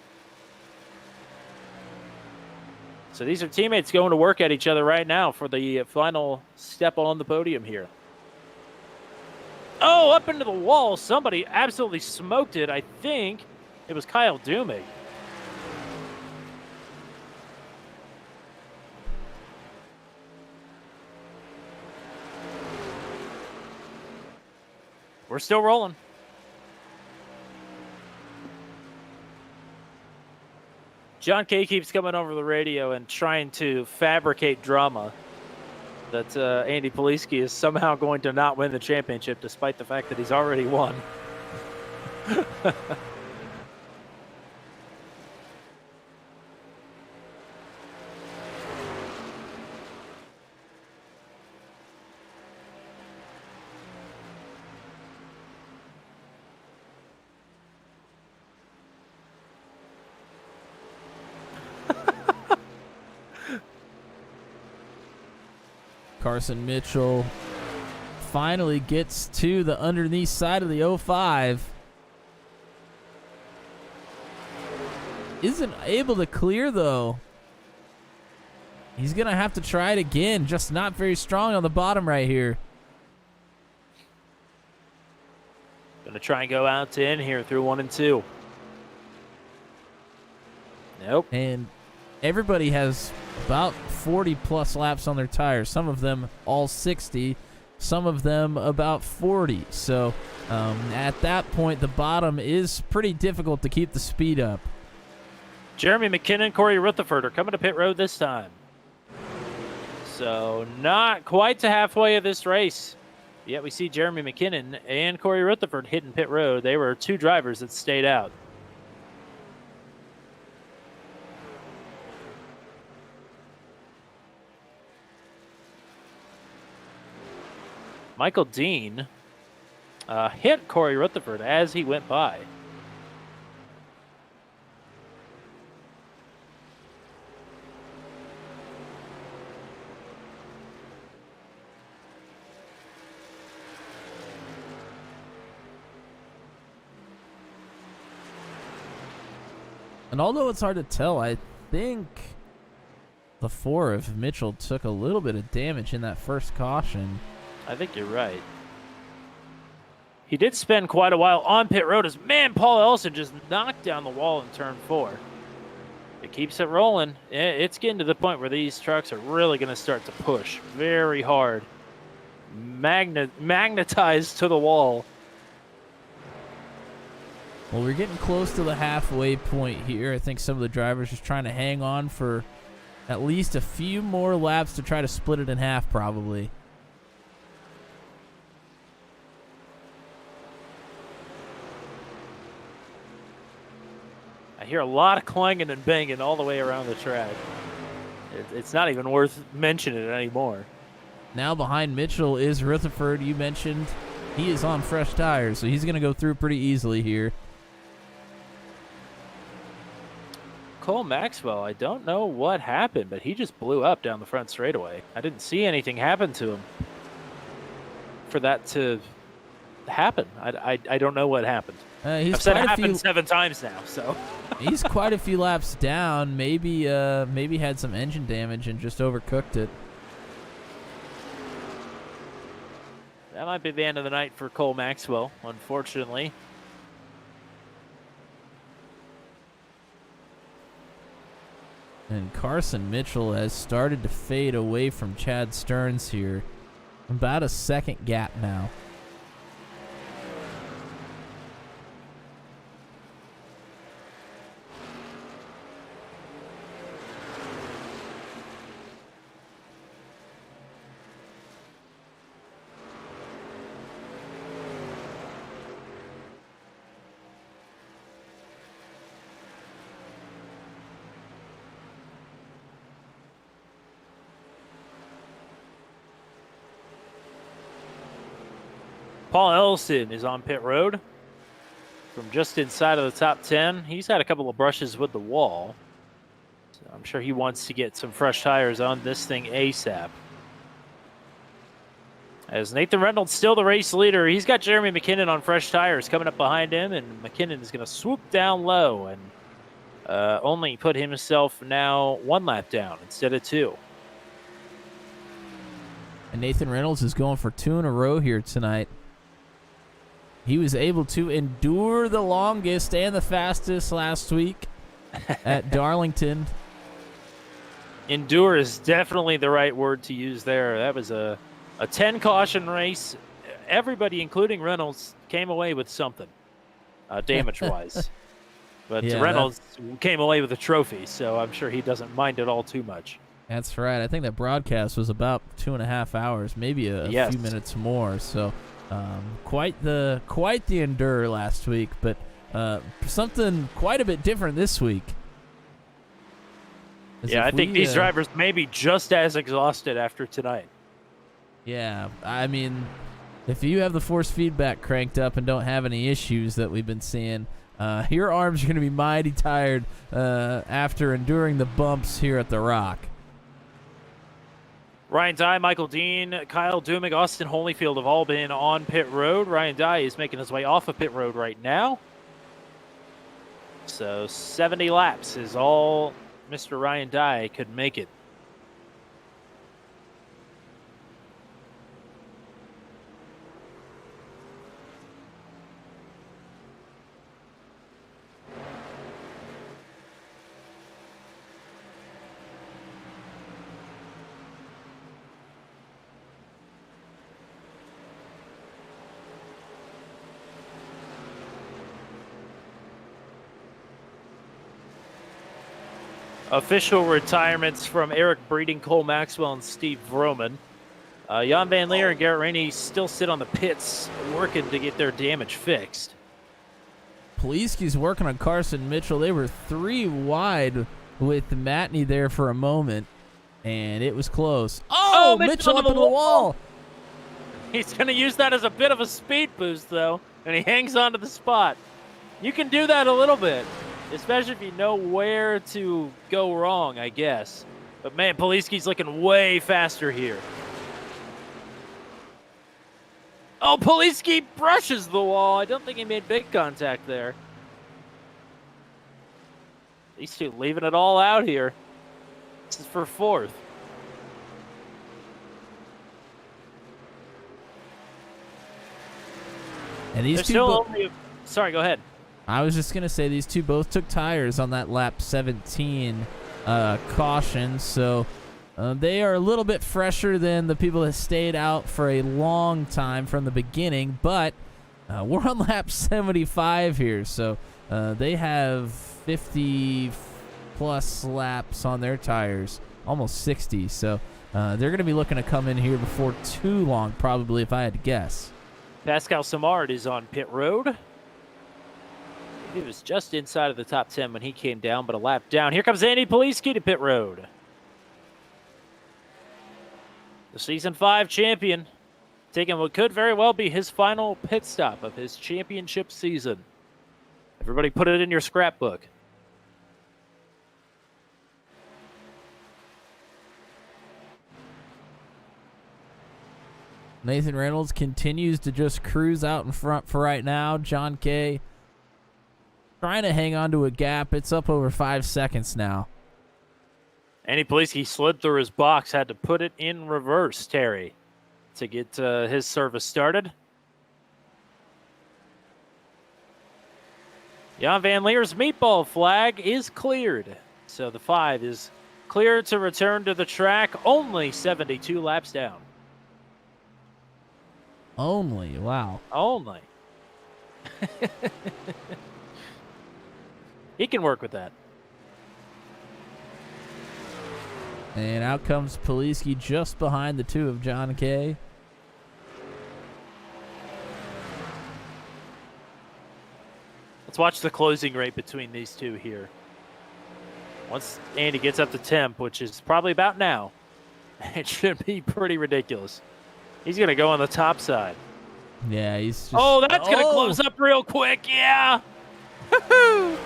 So these are teammates going to work at each other right now for the final step on the podium here. Oh, up into the wall. Somebody absolutely smoked it. I think it was Kyle Dumig. We're still rolling. John Kay keeps coming over the radio and trying to fabricate drama that Andy Poliski is somehow going to not win the championship despite the fact that he's already won. Carson Mitchell finally gets to the underneath side of the 05. Isn't able to clear, though. He's going to have to try it again, just not very strong on the bottom right here. Going to try and go out to in here through 1 and 2. Nope. And everybody has about 40-plus laps on their tires. Some of them all 60. Some of them about 40. So at that point, the bottom is pretty difficult to keep the speed up. Jeremy McKinnon, Corey Rutherford are coming to pit road this time. So not quite to halfway of this race. Yet we see Jeremy McKinnon and Corey Rutherford hitting pit road. They were 2 drivers that stayed out. Michael Dean hit Corey Rutherford as he went by. And although it's hard to tell, I think the 4 of Mitchell took a little bit of damage in that first caution. I think you're right. He did spend quite a while on pit road as, man, Paul Ellison just knocked down the wall in turn 4. It keeps it rolling. It's getting to the point where these trucks are really going to start to push very hard. Magnetized to the wall. Well, we're getting close to the halfway point here. I think some of the drivers just trying to hang on for at least a few more laps to try to split it in half, probably. I hear a lot of clanging and banging all the way around the track. It's not even worth mentioning it anymore. Now behind Mitchell is Rutherford. You mentioned he is on fresh tires, so he's going to go through pretty easily here. Cole Maxwell, I don't know what happened, but he just blew up down the front straightaway. I didn't see anything happen to him for that to happen. I don't know what happened. I've said it happened 7 times now, so. He's quite a few laps down. Maybe had some engine damage and just overcooked it. That might be the end of the night for Cole Maxwell, unfortunately. And Carson Mitchell has started to fade away from Chad Stearns here. About a second gap now. Paul Ellison is on pit road from just inside of the top 10. He's had a couple of brushes with the wall. So I'm sure he wants to get some fresh tires on this thing ASAP. As Nathan Reynolds still the race leader, he's got Jeremy McKinnon on fresh tires coming up behind him, and McKinnon is going to swoop down low and only put himself now 1 lap down instead of 2. And Nathan Reynolds is going for 2 in a row here tonight. He was able to endure the longest and the fastest last week at Darlington. Endure is definitely the right word to use there. That was a 10 caution race. Everybody, including Reynolds, came away with something damage-wise. But yeah, Reynolds came away with a trophy, so I'm sure he doesn't mind it all too much. That's right. I think that broadcast was about 2.5 hours, maybe a few minutes more. So quite the endure last week, but something quite a bit different this week. I think these drivers may be just as exhausted after tonight. Yeah, I mean, if you have the force feedback cranked up and don't have any issues that we've been seeing, your arms are going to be mighty tired after enduring the bumps here at the Rock. Ryan Dye, Michael Dean, Kyle Dumig, Austin Holyfield have all been on pit road. Ryan Dye is making his way off of pit road right now. So 70 laps is all Mr. Ryan Dye could make it. Official retirements from Eric Breeding, Cole Maxwell, and Steve Vroman. Jan Van Leer and Garrett Rainey still sit on the pits working to get their damage fixed. Poliski's working on Carson Mitchell. They were 3 wide with Matney there for a moment, and it was close. Oh, Mitchell up into the wall. He's going to use that as a bit of a speed boost, though, and he hangs on to the spot. You can do that a little bit, especially if you know where to go wrong, I guess. But, man, Poliski's looking way faster here. Oh, Poliski brushes the wall. I don't think he made big contact there. These two leaving it all out here. This is for fourth. And these There's two still only sorry, go ahead. I was just going to say these two both took tires on that lap 17 caution, so they are a little bit fresher than the people that stayed out for a long time from the beginning, but we're on lap 75 here, so they have 50-plus laps on their tires, almost 60, so they're going to be looking to come in here before too long, probably, if I had to guess. Pascal Samard is on pit road. He was just inside of the top 10 when he came down, but a lap down. Here comes Andy Poliski to pit road. The Season 5 champion, taking what could very well be his final pit stop of his championship season. Everybody put it in your scrapbook. Nathan Reynolds continues to just cruise out in front for right now. John Kay trying to hang on to a gap. It's up over 5 seconds now. Andy Poliski slid through his box, had to put it in reverse, Terry, to get his service started. Jan Van Leer's meatball flag is cleared. So the 5 is cleared to return to the track, only 72 laps down. Only, wow. Only. He can work with that. And out comes Poliski just behind the two of John Kay. Let's watch the closing rate between these two here. Once Andy gets up to temp, which is probably about now, it should be pretty ridiculous. He's going to go on the top side. Yeah, he's just... Oh, that's going to close up real quick. Yeah. Woo-hoo.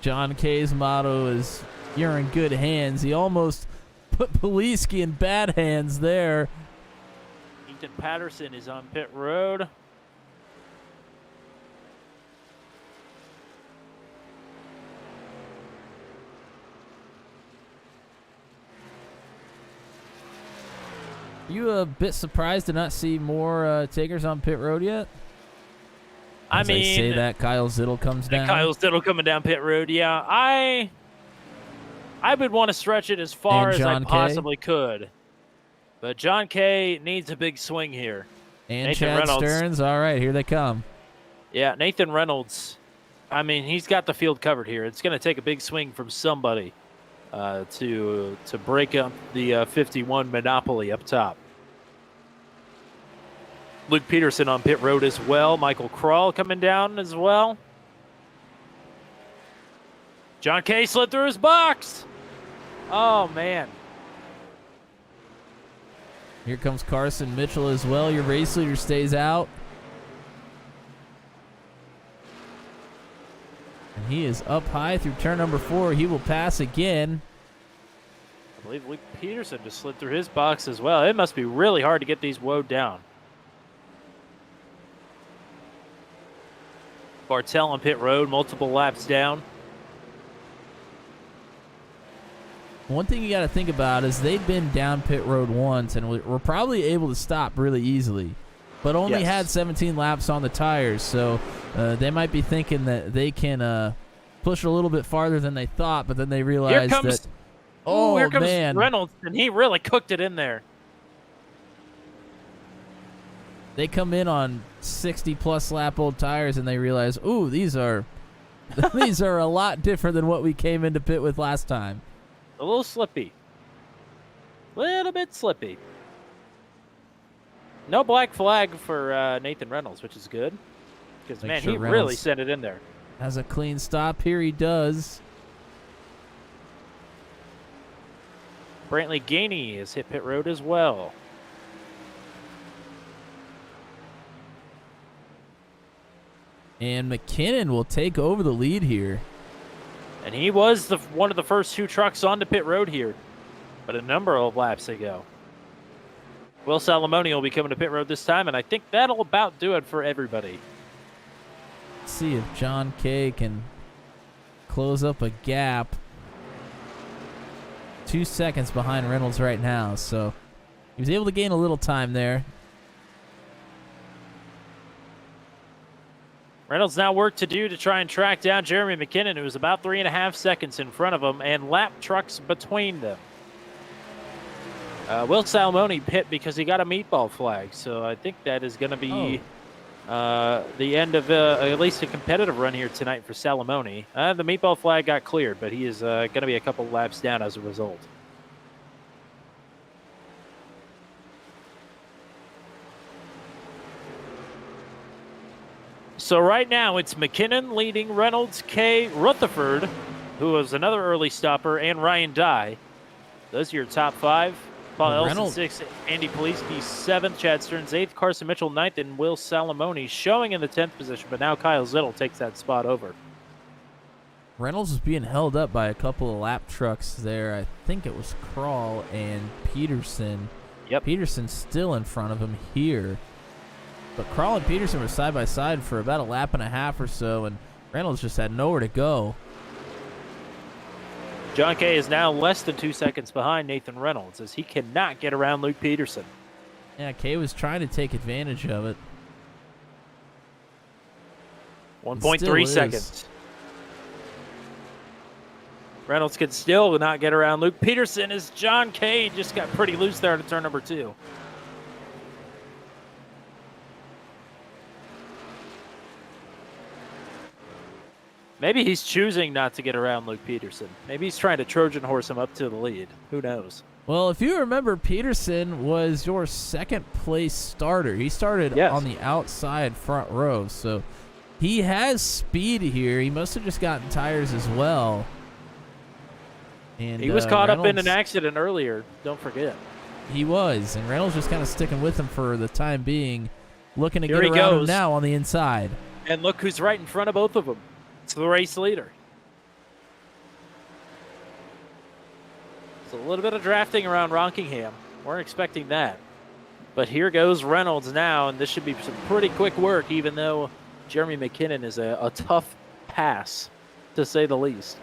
John Kay's motto is, "You're in good hands." He almost put Poliski in bad hands there. Ethan Patterson is on pit road. You a bit surprised to not see more takers on pit road yet? As I say that, Kyle Zittel comes down. Kyle Zittel coming down pit road. Yeah, I would want to stretch it as far as I possibly could. But John Kay needs a big swing here. And Nathan Chad Reynolds. Stearns. All right, here they come. Yeah, Nathan Reynolds. I mean, he's got the field covered here. It's going to take a big swing from somebody to break up the 51 monopoly up top. Luke Peterson on pit road as well. Michael Kral coming down as well. John Kay slid through his box. Oh, man. Here comes Carson Mitchell as well. Your race leader stays out. And he is up high through turn number 4. He will pass again. I believe Luke Peterson just slid through his box as well. It must be really hard to get these woed down. Bartel on pit road, multiple laps down. One thing you got to think about is they've been down pit road once and were probably able to stop really easily, but only had 17 laps on the tires, so they might be thinking that they can push a little bit farther than they thought, but then they realized that, here comes man, Reynolds, and he really cooked it in there. they come in on 60-plus lap old tires and they realize, ooh, these are these are a lot different than what we came into pit with last time. A little slippy. Little bit slippy. No black flag for Nathan Reynolds, which is good. Because, man, he really sent it in there. Has a clean stop. Here he does. Brantley Gainey has hit pit road as well. And McKinnon will take over the lead here. And he was one of the first 2 trucks onto pit road here, but a number of laps ago. Will Salamone will be coming to pit road this time, and I think that'll about do it for everybody. Let's see if John Kay can close up a gap. 2 seconds behind Reynolds right now, so he was able to gain a little time there. Reynolds now work to do to try and track down Jeremy McKinnon, who was about 3.5 seconds in front of him, and lap trucks between them. Will Salamone pit because he got a meatball flag, so I think that is going to be the end of at least a competitive run here tonight for Salamone. The meatball flag got cleared, but he is going to be a couple laps down as a result. So right now it's McKinnon leading Reynolds, Kay, Rutherford, who was another early stopper, and Ryan Dye. Those are your top 5. Paul Elson 6th, Andy Poliski 7th, Chad Stearns 8th, Carson Mitchell 9th, and Will Salamone showing in the 10th position, but now Kyle Zittel takes that spot over. Reynolds was being held up by a couple of lap trucks there. I think it was Krall and Peterson. Yep. Peterson's still in front of him here. But Krall and Peterson were side by side for about a lap and a half or so, and Reynolds just had nowhere to go. John Kay is now less than 2 seconds behind Nathan Reynolds as he cannot get around Luke Peterson. Yeah, Kay was trying to take advantage of it. 1.3 seconds. Reynolds can still not get around Luke Peterson as John Kay just got pretty loose there to turn number 2. Maybe he's choosing not to get around Luke Peterson. Maybe he's trying to Trojan horse him up to the lead. Who knows? Well, if you remember, Peterson was your second place starter. He started on the outside front row, so he has speed here. He must have just gotten tires as well. And he was caught up in an accident earlier, don't forget. He was, and Reynolds just kind of sticking with him for the time being, looking to Here get he around him goes. now on the inside. And look who's right in front of both of them. It's the race leader. It's a little bit of drafting around Rockingham. Weren't expecting that. But here goes Reynolds now, and this should be some pretty quick work, even though Jeremy McKinnon is a tough pass, to say the least.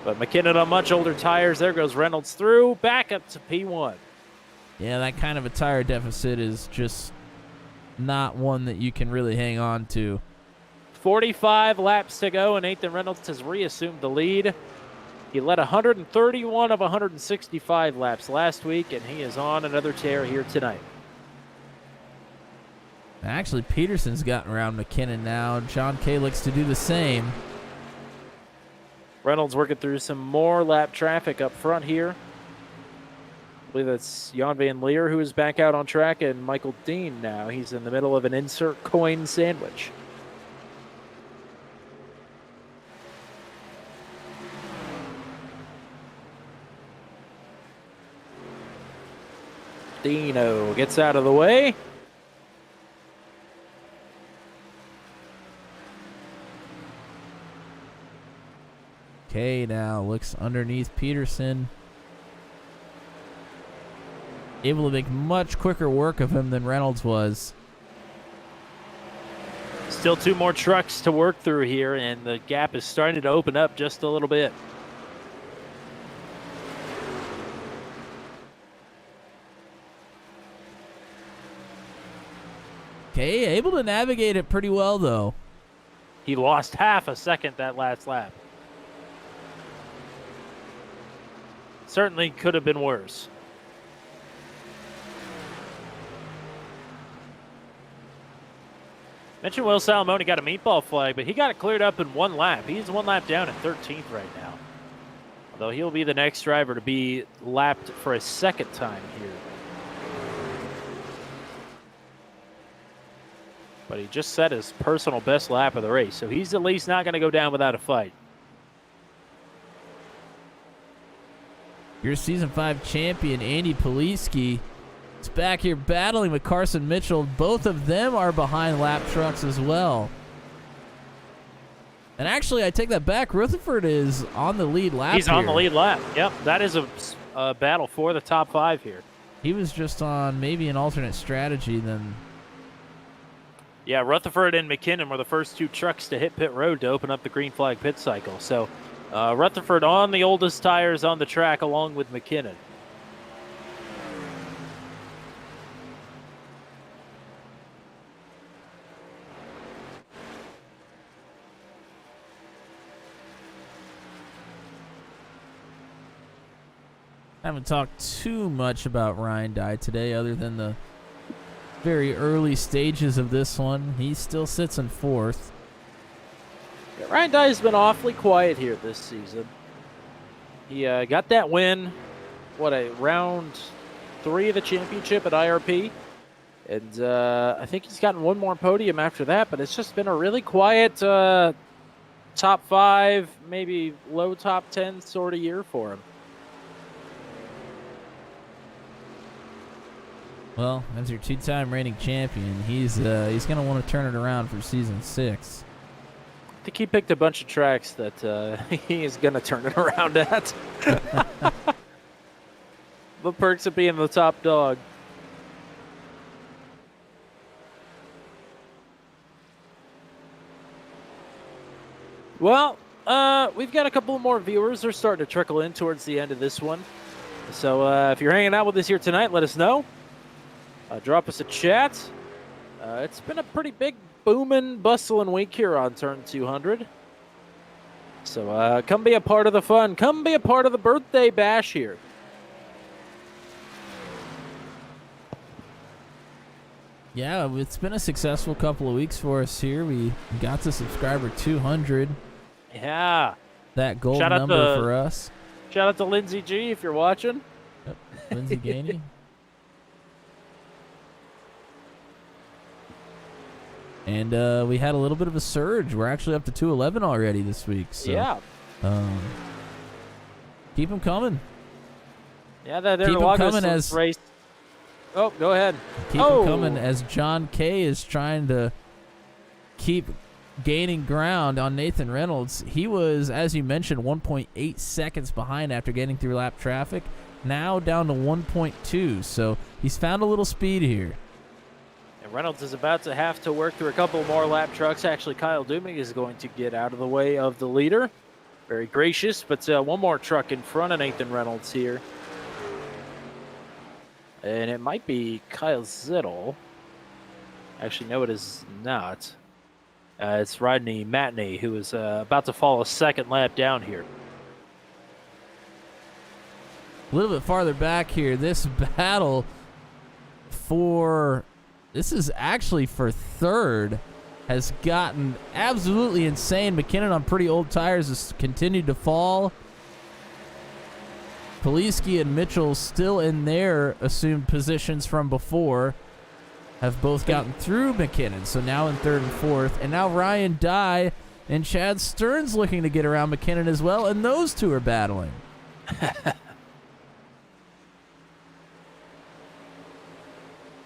But McKinnon on much older tires. There goes Reynolds through, back up to P1. Yeah, that kind of a tire deficit is just not one that you can really hang on to. 45 laps to go, and Nathan Reynolds has reassumed the lead. He led 131 of 165 laps last week, and he is on another tear here tonight. Actually, Peterson's gotten around McKinnon now. John Kay looks to do the same. Reynolds working through some more lap traffic up front here. I believe that's Jan Van Leer, who is back out on track, and Michael Dean now. He's in the middle of an insert coin sandwich. Dino gets out of the way. Kay now looks underneath Peterson. Able to make much quicker work of him than Reynolds was. Still 2 more trucks to work through here, and the gap is starting to open up just a little bit. Kay able to navigate it pretty well, though. He lost half a second that last lap. Certainly could have been worse. Mentioned Will Salamone got a meatball flag, but he got it cleared up in 1 lap. He's 1 lap down at 13th right now. Although he'll be the next driver to be lapped for a second time here. But he just set his personal best lap of the race, so he's at least not going to go down without a fight. Your Season 5 champion, Andy Poliski, is back here battling with Carson Mitchell. Both of them are behind lap trucks as well. And actually, I take that back. Rutherford is on the lead lap. He's on the lead lap. Yep, that is a battle for the top 5 here. He was just on maybe an alternate strategy than... Yeah, Rutherford and McKinnon were the first 2 trucks to hit pit road to open up the green flag pit cycle. So Rutherford on the oldest tires on the track along with McKinnon. I haven't talked too much about Ryan Dye today other than the very early stages of this one. He still sits in 4th. Yeah, Ryan Dye has been awfully quiet here this season. He got that win, round 3 of the championship at IRP. And I think he's gotten one more podium after that, but it's just been a really quiet top 5, maybe low top 10 sort of year for him. Well, as your 2-time reigning champion, he's going to want to turn it around for Season 6. I think he picked a bunch of tracks that he is going to turn it around at. The perks of being the top dog. Well, we've got a couple more viewers. They're starting to trickle in towards the end of this one. So if you're hanging out with us here tonight, let us know. Drop us a chat. It's been a pretty big booming, bustling week here on Turn 200. So come be a part of the fun. Come be a part of the birthday bash here. Yeah, it's been a successful couple of weeks for us here. We got to subscriber 200. Yeah. That gold number for us. Shout out to Lindsay G if you're watching. Yep. Lindsay Gainey. And we had a little bit of a surge. We're actually up to 211 already this week. So, yeah. Keep them coming. Yeah, they're keep them coming as race. Oh, go ahead. Keep them coming as John K is trying to keep gaining ground on Nathan Reynolds. He was, as you mentioned, 1.8 seconds behind after getting through lap traffic. Now down to 1.2. So he's found a little speed here. Reynolds is about to have to work through a couple more lap trucks. Actually, Kyle Dooming is going to get out of the way of the leader. Very gracious, but one more truck in front of Nathan Reynolds here. And it might be Kyle Zittel. Actually, no, it is not. It's Rodney Matney, who is about to fall a second lap down here. A little bit farther back here, this battle for... This is actually for 3rd. Has gotten absolutely insane. McKinnon on pretty old tires has continued to fall. Poliski and Mitchell still in their assumed positions from before. Have both gotten through McKinnon. So now in 3rd and 4th. And now Ryan Dye and Chad Stearns looking to get around McKinnon as well. And those two are battling.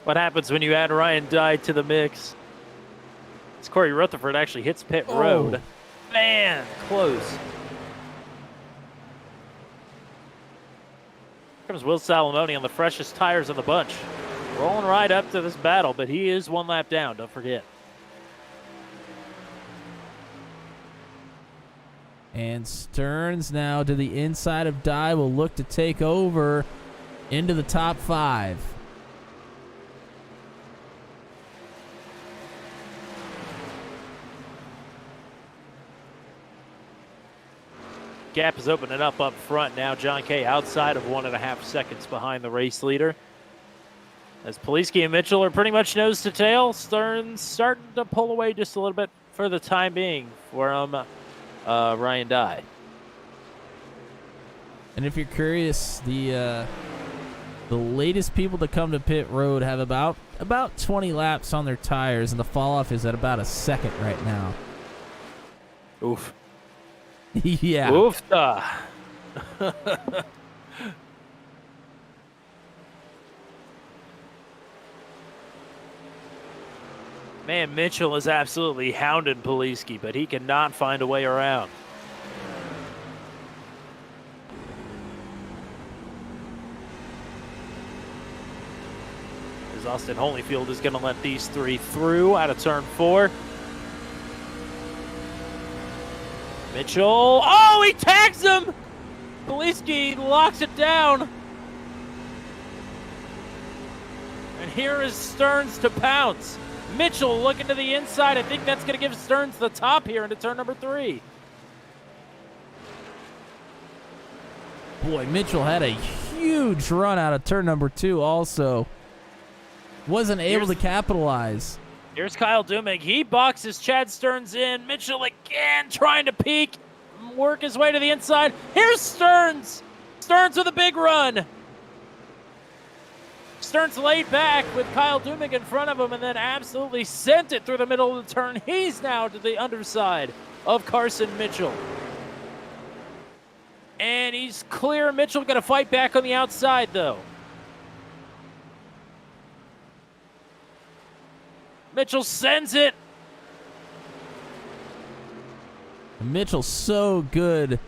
What happens when you add Ryan Dye to the mix? As Corey Rutherford actually hits pit road. Man, close. Here comes Will Salamone on the freshest tires of the bunch. Rolling right up to this battle, but he is 1 lap down, don't forget. And Stearns now to the inside of Dye will look to take over into the top 5. Gap is opening up front now. John Kay outside of 1.5 seconds behind the race leader. As Poliski and Mitchell are pretty much nose to tail, Stearns starting to pull away just a little bit for the time being from Ryan Dye. And if you're curious, the latest people to come to pit road have about 20 laps on their tires, and the fall off is at about a second right now. Oof. Yeah. Oof. Man, Mitchell is absolutely hounding Poliski, but he cannot find a way around. As Austin Holyfield is going to let these three through out of turn 4. Mitchell, oh, he tags him! Poliski locks it down. And here is Stearns to pounce. Mitchell looking to the inside. I think that's going to give Stearns the top here into turn number 3. Boy, Mitchell had a huge run out of turn number 2 also. Wasn't able to capitalize. Here's Kyle Dumig. He boxes Chad Stearns in. Mitchell again trying to peek, work his way to the inside. Here's Stearns. Stearns with a big run. Stearns laid back with Kyle Dumig in front of him and then absolutely sent it through the middle of the turn. He's now to the underside of Carson Mitchell. And he's clear. Mitchell going to fight back on the outside, though. Mitchell sends it. Mitchell's so good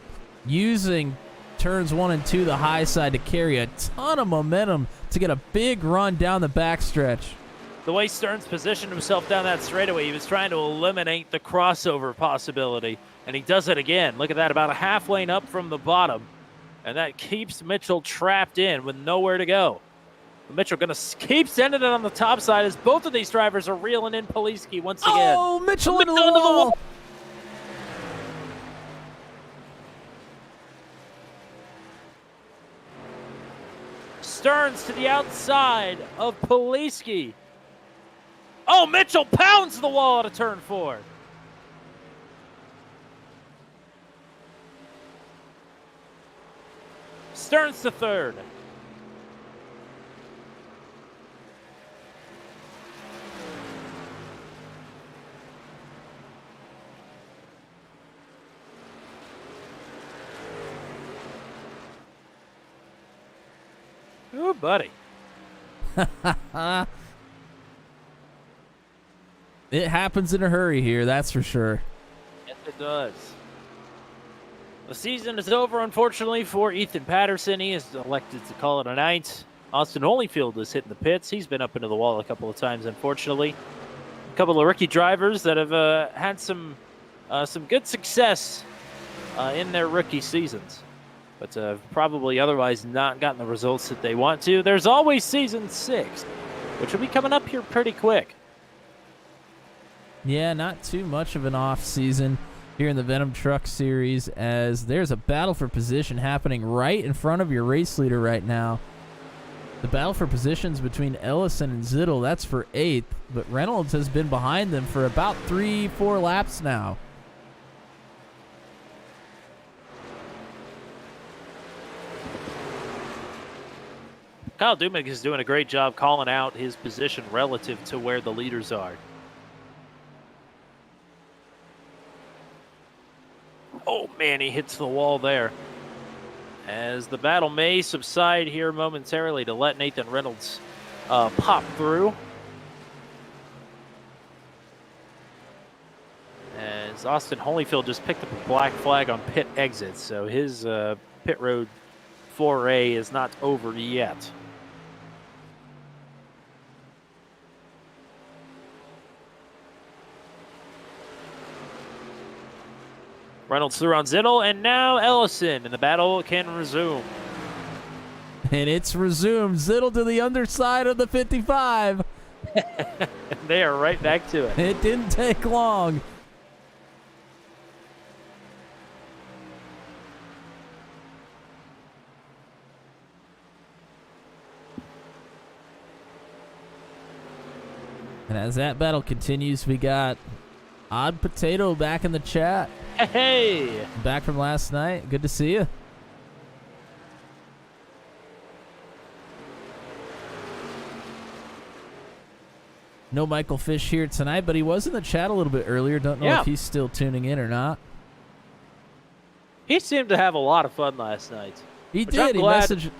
using turns 1 and 2, the high side, to carry a ton of momentum to get a big run down the backstretch. The way Stearns positioned himself down that straightaway, he was trying to eliminate the crossover possibility, and he does it again. Look at that, about a half lane up from the bottom, and that keeps Mitchell trapped in with nowhere to go. Mitchell going to keep sending it on the top side as both of these drivers are reeling in Poliski once again. Oh, Mitchell into the wall. Stearns to the outside of Poliski. Oh, Mitchell pounds the wall out of turn 4. Stearns to third. Ooh, buddy. It happens in a hurry here, that's for sure. Yes, it does. The season is over, unfortunately, for Ethan Patterson. He has elected to call it a night. Austin Holyfield is hitting the pits. He's been up into the wall a couple of times, unfortunately. A couple of rookie drivers that have had some good success in their rookie seasons, but probably otherwise not gotten the results that they want to. There's always season 6, which will be coming up here pretty quick. Yeah, not too much of an off season here in the Venom Truck Series, as there's a battle for position happening right in front of your race leader right now. The battle for positions between Ellison and Zittel, that's for 8th, but Reynolds has been behind them for about 3-4 laps now. Kyle Dumig is doing a great job calling out his position relative to where the leaders are. Oh, man, he hits the wall there. As the battle may subside here momentarily to let Nathan Reynolds pop through. As Austin Holyfield just picked up a black flag on pit exit, so his pit road foray is not over yet. Reynolds through on Zittel, and now Ellison, and the battle can resume. And it's resumed. Zittel to the underside of the 55. They are right back to it. It didn't take long. And as that battle continues, we got Odd Potato back in the chat. Hey! Back from last night. Good to see you. No Michael Fish here tonight, but he was in the chat a little bit earlier. Don't know if he's still tuning in or not. He seemed to have a lot of fun last night. He did. Messaged.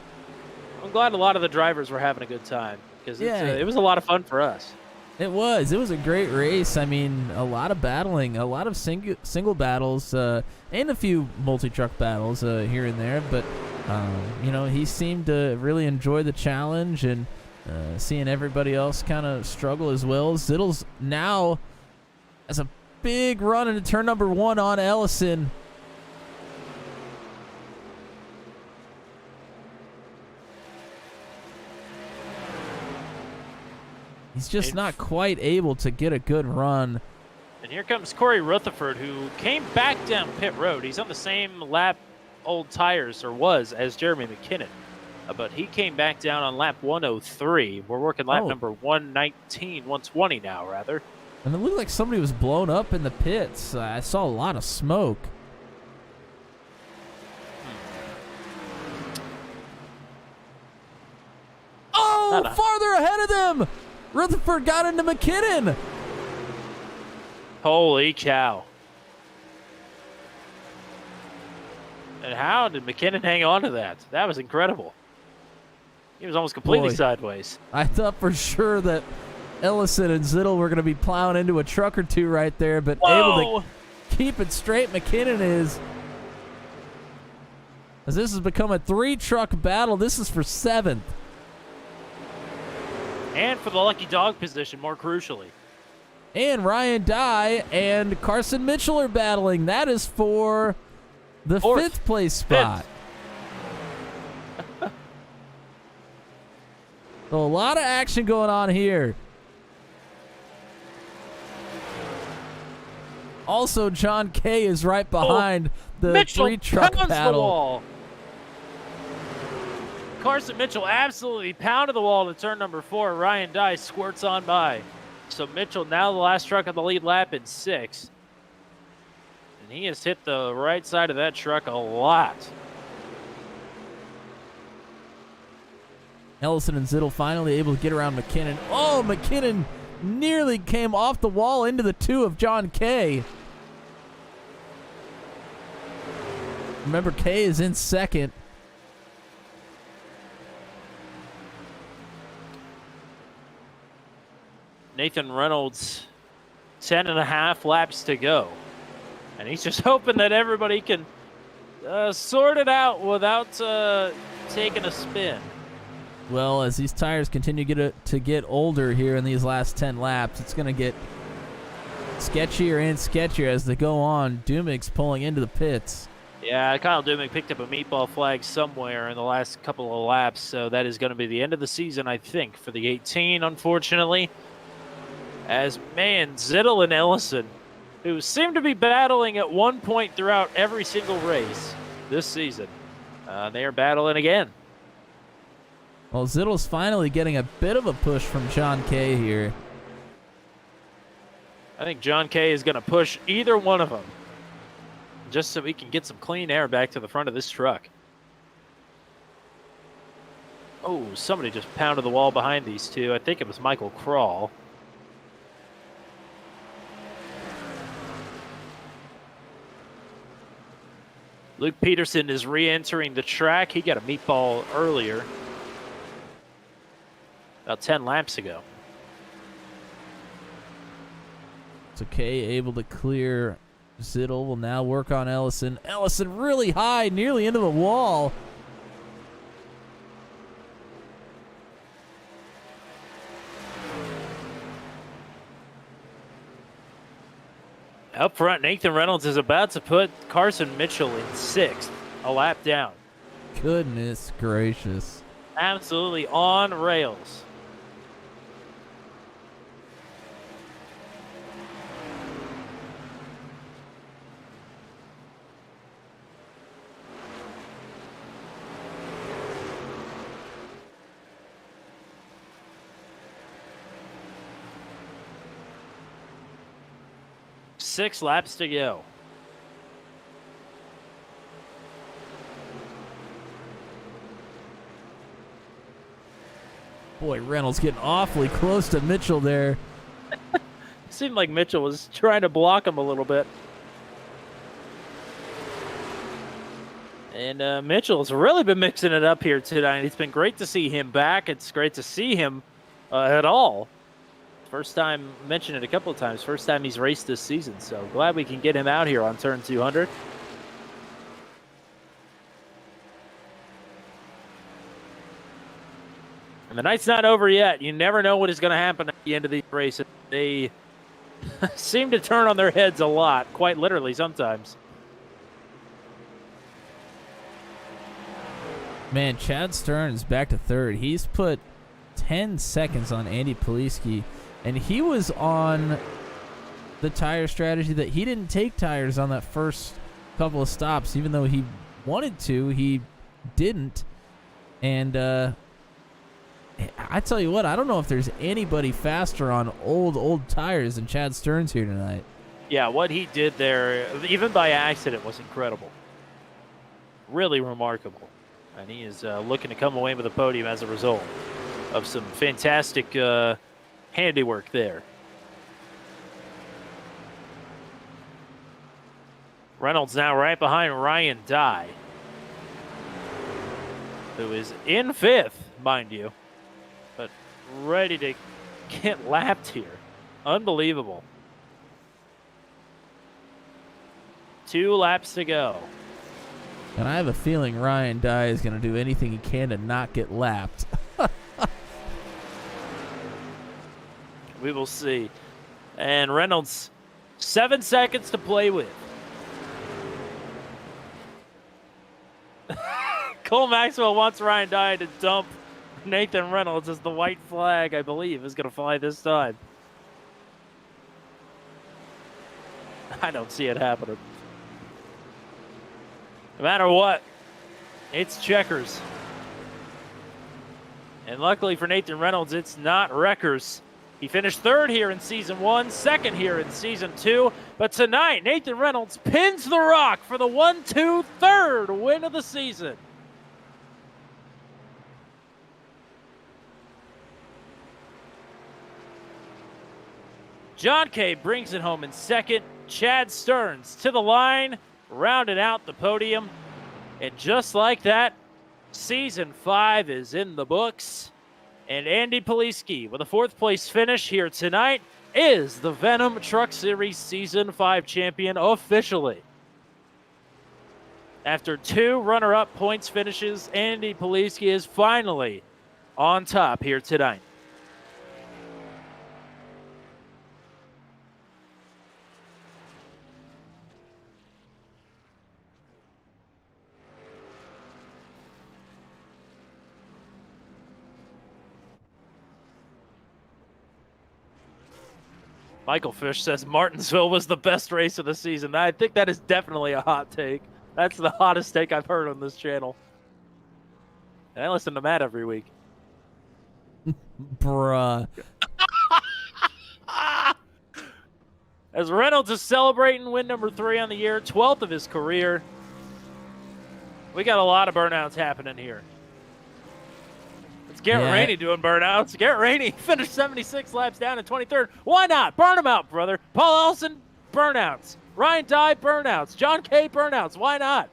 I'm glad a lot of the drivers were having a good time, because it was a lot of fun for us. It was a great race. I mean, a lot of battling, a lot of single battles, and a few multi-truck battles here and there. But you know, he seemed to really enjoy the challenge, and seeing everybody else kind of struggle as well. Zittle's now has a big run into turn number 1 on Ellison. He's just not quite able to get a good run. And here comes Corey Rutherford, who came back down pit road. He's on the same lap old tires, or was, as Jeremy McKinnon. But he came back down on lap 103. We're working lap number 119, 120 now, rather. And it looked like somebody was blown up in the pits. I saw a lot of smoke. Oh, farther ahead of them! Rutherford got into McKinnon. Holy cow. And how did McKinnon hang on to that? That was incredible. He was almost completely sideways. I thought for sure that Ellison and Zittel were going to be plowing into a truck or two right there, but able to keep it straight, McKinnon is. As this has become a 3-truck battle, this is for 7th. And for the lucky dog position, more crucially. And Ryan Dye and Carson Mitchell are battling. That is for the 5th place spot. So a lot of action going on here. Also, John Kay is right behind the 3-truck battle. The wall. Carson Mitchell absolutely pounded the wall to turn number 4. Ryan Dye squirts on by. So Mitchell now the last truck on the lead lap in 6. And he has hit the right side of that truck a lot. Ellison and Zittel finally able to get around McKinnon. Oh, McKinnon nearly came off the wall into the 2 of John Kay. Remember, Kay is in 2nd. Nathan Reynolds, 10.5 laps to go. And he's just hoping that everybody can sort it out without taking a spin. Well, as these tires continue to get older here in these last 10 laps, it's going to get sketchier and sketchier as they go on. Dumig's pulling into the pits. Yeah, Kyle Dumig picked up a meatball flag somewhere in the last couple of laps, so that is going to be the end of the season, I think, for the 18, unfortunately. As, man, Zittel and Ellison, who seem to be battling at one point throughout every single race this season, they are battling again. Well, Zittel's finally getting a bit of a push from John Kay here. I think John Kay is going to push either one of them just so we can get some clean air back to the front of this truck. Oh, somebody just pounded the wall behind these two. I think it was Michael Krall. Luke Peterson is re-entering the track. He got a meatball earlier, about 10 laps ago. It's okay, able to clear. Zittel will now work on Ellison. Ellison really high, nearly into the wall. Up front, Nathan Reynolds is about to put Carson Mitchell in 6th, a lap down. Goodness gracious. Absolutely on rails. Six laps to go. Boy, Reynolds getting awfully close to Mitchell there. Seemed like Mitchell was trying to block him a little bit. And Mitchell's really been mixing it up here tonight. It's been great to see him back. It's great to see him at all. First time, mentioned it a couple of times, first time he's raced this season. So glad we can get him out here on turn 200. And the night's not over yet. You never know what is going to happen at the end of these races. They seem to turn on their heads a lot, quite literally sometimes. Man, Chad Stearns back to third. He's put 10 seconds on Andy Poliski, and he was on the tire strategy that he didn't take tires on that first couple of stops. Even though he wanted to, he didn't. And I tell you what, I don't know if there's anybody faster on old tires than Chad Stearns here tonight. Yeah, what he did there, even by accident, was incredible. Really remarkable. And he is looking to come away with a podium as a result of some fantastic handiwork there. Reynolds now right behind Ryan Dye, who is in fifth, mind you, but ready to get lapped here. Unbelievable. 2 laps to go. And I have a feeling Ryan Dye is going to do anything he can to not get lapped. We will see. And Reynolds, 7 seconds to play with. Cole Maxwell wants Ryan Dye to dump Nathan Reynolds as the white flag, I believe, is going to fly this time. I don't see it happening. No matter what, it's checkers. And luckily for Nathan Reynolds, it's not wreckers. He finished third here in Season 1, second here in Season 2. But tonight, Nathan Reynolds pins the rock for the 1-2 third win of the season. John Kay brings it home in second. Chad Stearns to the line, rounded out the podium. And just like that, Season 5 is in the books. And Andy Poliski, with a 4th place finish here tonight, is the Venom Truck Series Season 5 champion officially. After 2 runner-up points finishes, Andy Poliski is finally on top here tonight. Michael Fish says Martinsville was the best race of the season. I think that is definitely a hot take. That's the hottest take I've heard on this channel. And I listen to Matt every week. Bruh. As Reynolds is celebrating win number 3 on the year, 12th of his career. We got a lot of burnouts happening here. It's Garrett Rainey doing burnouts. Garrett Rainey finished 76 laps down in 23rd. Why not? Burn him out, brother. Paul Ellison, burnouts. Ryan Dye, burnouts. John Kay, burnouts. Why not?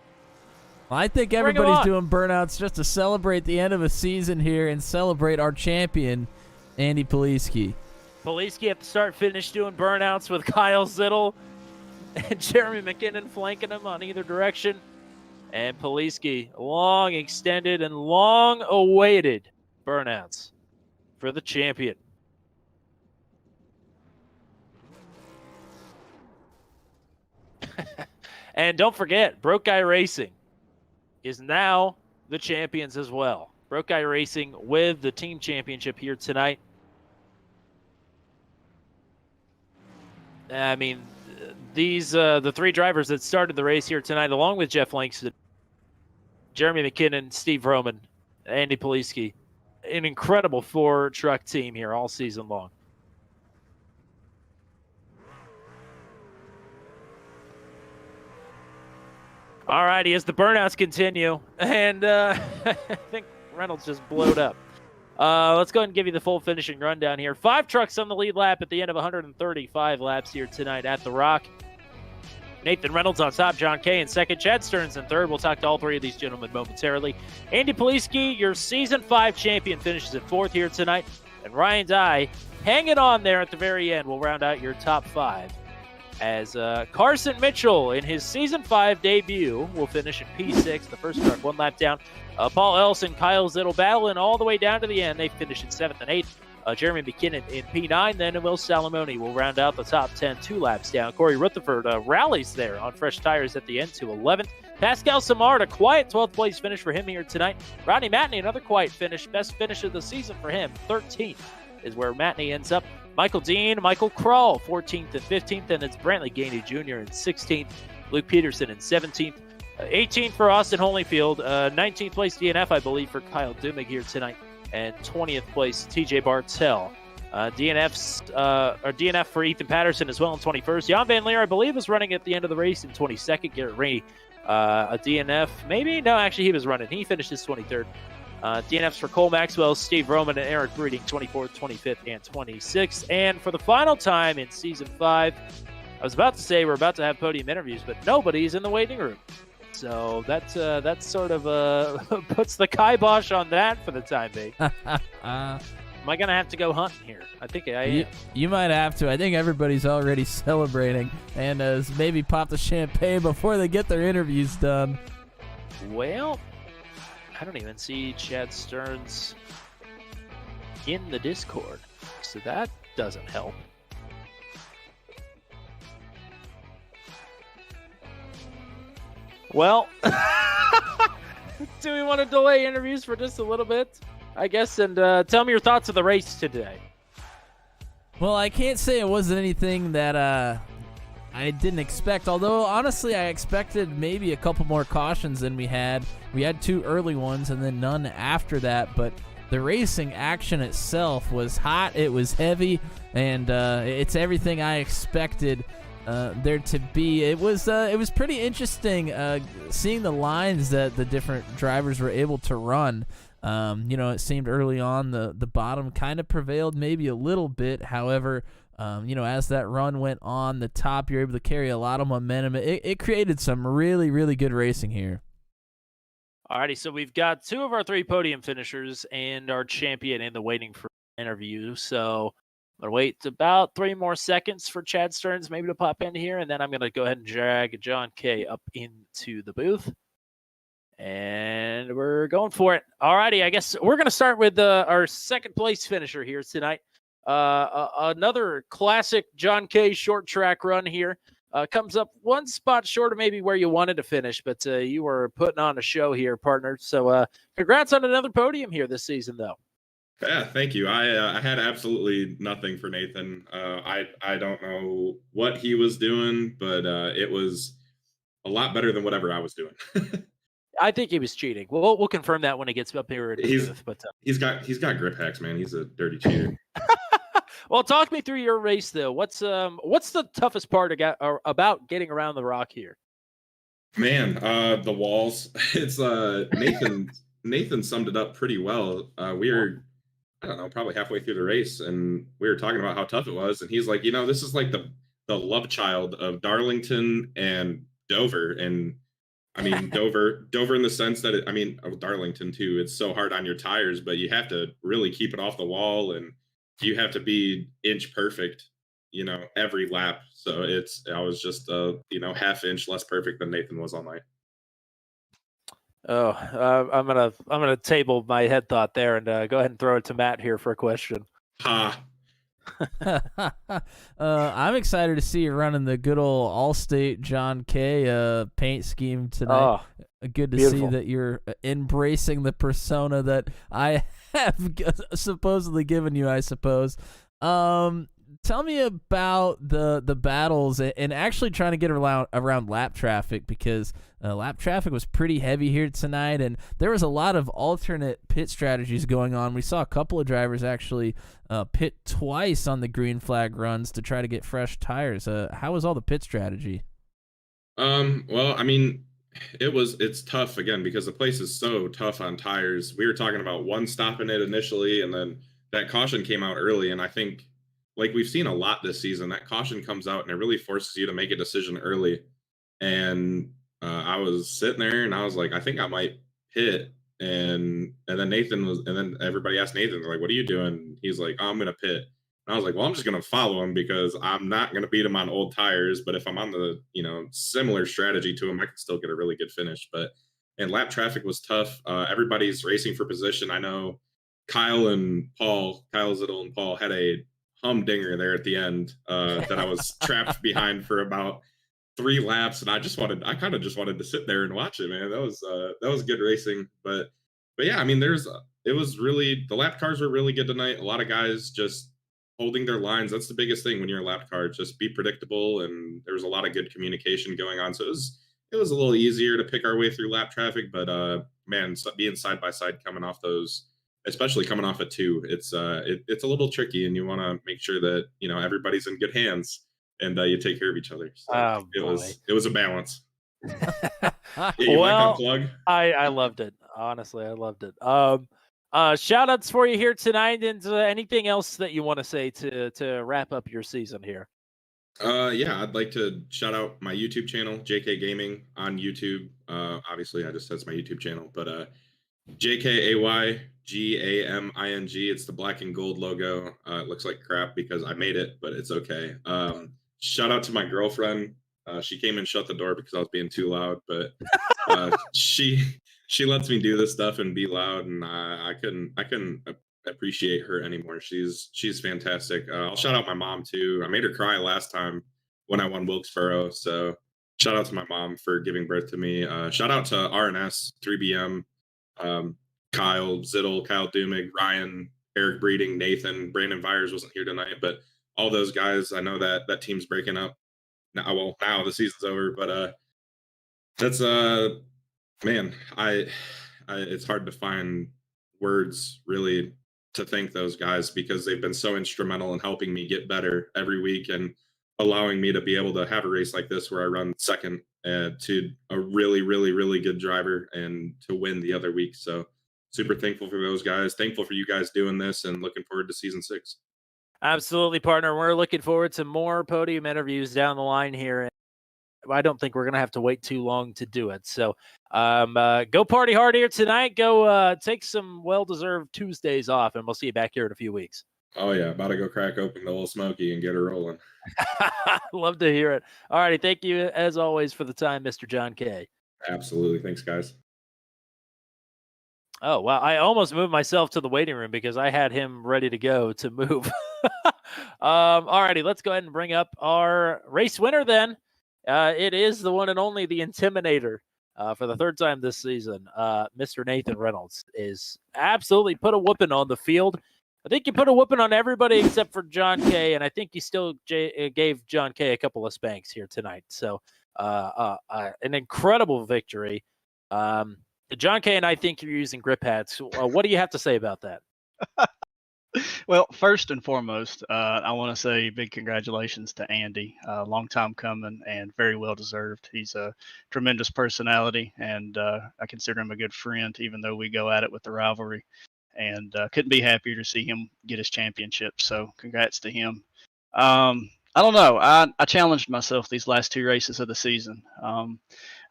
I think everybody's doing burnouts just to celebrate the end of a season here and celebrate our champion, Andy Poliski. Poliski at the start-finish doing burnouts with Kyle Zittel and Jeremy McKinnon flanking him on either direction. And Poliski, long extended and long awaited burnouts for the champion. And don't forget, Broke Guy Racing is now the champions as well. Broke Guy Racing with the team championship here tonight. I mean, these the 3 drivers that started the race here tonight, along with Jeff Langston, Jeremy McKinnon, Steve Roman, Andy Poliski, an incredible 4-truck team here all season long. All righty, as the burnouts continue, and I think Reynolds just blowed up. Let's go ahead and give you the full finishing rundown here. 5 trucks on the lead lap at the end of 135 laps here tonight at the Rock. Nathan Reynolds on top, John Kay in second, Chad Stearns in third. We'll talk to all 3 of these gentlemen momentarily. Andy Poliski, your Season 5 champion, finishes at 4th here tonight. And Ryan Dye hanging on there at the very end will round out your top 5. As Carson Mitchell, in his Season 5 debut, will finish in P6, the first truck, 1 lap down. Paul Ellison, Kyle Zittle battling all the way down to the end. They finish in 7th and 8th. Jeremy McKinnon in P9, then Will Salamone will round out the top 10, 2 laps down. Corey Rutherford rallies there on fresh tires at the end to 11th. Pascal Samard, a quiet 12th place finish for him here tonight. Rodney Matney, another quiet finish, best finish of the season for him, 13th is where Matney ends up. Michael Dean, Michael Krull, 14th and 15th, and it's Brantley Gainey Jr. in 16th. Luke Peterson in 17th. 18th for Austin Holyfield. 19th place DNF, I believe, for Kyle Dumig here tonight. And 20th place TJ Bartell. DNF for Ethan Patterson as well in 21st. Jan Van Leer, I believe, was running at the end of the race in 22nd. Garrett Rainey, a DNF, maybe? No, actually, he was running. He finished his 23rd. DNFs for Cole Maxwell, Steve Roman, and Eric Breeding, 24th, 25th, and 26th. And for the final time in Season 5, I was about to say we're about to have podium interviews, but nobody's in the waiting room. So that sort of puts the kibosh on that for the time being. Am I going to have to go hunting here? I think I am. You might have to. I think everybody's already celebrating and has maybe popped the champagne before they get their interviews done. Well, I don't even see Chad Stearns in the Discord, so that doesn't help. Well, do we want to delay interviews for just a little bit, I guess, and tell me your thoughts of the race today? Well, I can't say it wasn't anything that I didn't expect, although honestly I expected maybe a couple more cautions than we had. We had 2 early ones and then none after that, but the racing action itself was hot, it was heavy, and it's everything I expected there to be. It was pretty interesting seeing the lines that the different drivers were able to run. It seemed early on the bottom kind of prevailed maybe a little bit. However, as that run went on, the top, you're able to carry a lot of momentum. It created some really, really good racing here. Alrighty, so we've got 2 of our 3 podium finishers and our champion in the waiting for interview. So I'm going to wait about 3 more seconds for Chad Stearns maybe to pop in here, and then I'm going to go ahead and drag John Kay up into the booth. And we're going for it. Alrighty, I guess we're going to start with our second place finisher here tonight. Another classic John Kay short track run here. Comes up 1 spot short of maybe where you wanted to finish, but you were putting on a show here, partner. So congrats on another podium here this season, though. Yeah, thank you. I had absolutely nothing for Nathan. I don't know what he was doing, but it was a lot better than whatever I was doing. I think he was cheating. We'll confirm that when he gets up here. He's got grip hacks, man. He's a dirty cheater. Well, talk me through your race though. What's the toughest part about getting around the rock here? Man, the walls. It's Nathan summed it up pretty well. We were, I don't know, probably halfway through the race, and we were talking about how tough it was, and he's like, this is like the love child of Darlington and Dover, and I mean Dover in the sense that Darlington too. It's so hard on your tires, but you have to really keep it off the wall, and you have to be inch perfect, every lap. So I was just half inch less perfect than Nathan was all night. Oh, I'm gonna table my head thought there and go ahead and throw it to Matt here for a question. Ha. I'm excited to see you running the good old Allstate John Kay paint scheme tonight. Oh, good to beautiful. See that you're embracing the persona that I have supposedly given you, I suppose. Tell me about the battles and actually trying to get around lap traffic, because lap traffic was pretty heavy here tonight, and there was a lot of alternate pit strategies going on. We saw a couple of drivers actually pit twice on the green flag runs to try to get fresh tires. How was all the pit strategy? Well, it's tough again because the place is so tough on tires. We were talking about one stop in it initially, and then that caution came out early, and I think, like we've seen a lot this season, that caution comes out and it really forces you to make a decision early. And I was sitting there and I was like, I think I might pit. And then everybody asked Nathan, they're like, what are you doing? He's like, I'm going to pit. And I was like, well, I'm just going to follow him because I'm not going to beat him on old tires. But if I'm on the, similar strategy to him, I can still get a really good finish. And lap traffic was tough. Everybody's racing for position. I know Kyle Zittel and Paul had a humdinger there at the end that I was trapped behind for about 3 laps, and I kind of just wanted to sit there and watch it, man. That was good racing, but yeah, I mean, it was really, the lap cars were really good tonight. A lot of guys just holding their lines. That's the biggest thing when you're a lap car. Just be predictable, and there was a lot of good communication going on. So it was a little easier to pick our way through lap traffic, but man, being side by side coming off those, especially coming off at 2, it's a little tricky, and you want to make sure that everybody's in good hands and you take care of each other. So it was a balance. You like unplug? I loved it. Honestly, I loved it. Shout outs for you here tonight, and anything else that you want to say to wrap up your season here? Yeah, I'd like to shout out my YouTube channel, JK Gaming on YouTube. Obviously, that's my YouTube channel, but JKAYGAMING. It's the black and gold logo. It looks like crap because I made it, but it's okay. Shout out to my girlfriend. She came and shut the door because I was being too loud, but she lets me do this stuff and be loud, and I couldn't appreciate her anymore. She's fantastic. I'll shout out my mom too. I made her cry last time when I won Wilkesboro, so shout out to my mom for giving birth to me. Shout out to RNS, 3BM, Kyle Zittel, Kyle Dumig, Ryan, Eric Breeding, Nathan, Brandon Vyers wasn't here tonight, but all those guys, I know that team's breaking up now. Now the season's over, but that's man, I it's hard to find words really to thank those guys because they've been so instrumental in helping me get better every week and allowing me to be able to have a race like this where I run second to a really, really, really good driver and to win the other week. So super thankful for those guys. Thankful for you guys doing this and looking forward to season 6. Absolutely, partner. We're looking forward to more podium interviews down the line here. I don't think we're going to have to wait too long to do it. So go party hard here tonight. Go take some well-deserved Tuesdays off, and we'll see you back here in a few weeks. Oh, yeah. About to go crack open the old Smoky and get her rolling. Love to hear it. All righty. Thank you, as always, for the time, Mr. John K. Absolutely. Thanks, guys. Oh, wow. I almost moved myself to the waiting room because I had him ready to go to move. All righty. Let's go ahead and bring up our race winner then. It is the one and only the Intimidator for the 3rd time this season. Mr. Nathan Reynolds is absolutely put a whooping on the field. I think you put a whooping on everybody except for John K, and I think you still gave John K a couple of spanks here tonight. So an incredible victory. John K and I think you're using grip hats. What do you have to say about that? Well, first and foremost, I want to say big congratulations to Andy. Long time coming and very well deserved. He's a tremendous personality, and I consider him a good friend, even though we go at it with the rivalry. And couldn't be happier to see him get his championship. So congrats to him. I don't know. I challenged myself these last 2 races of the season.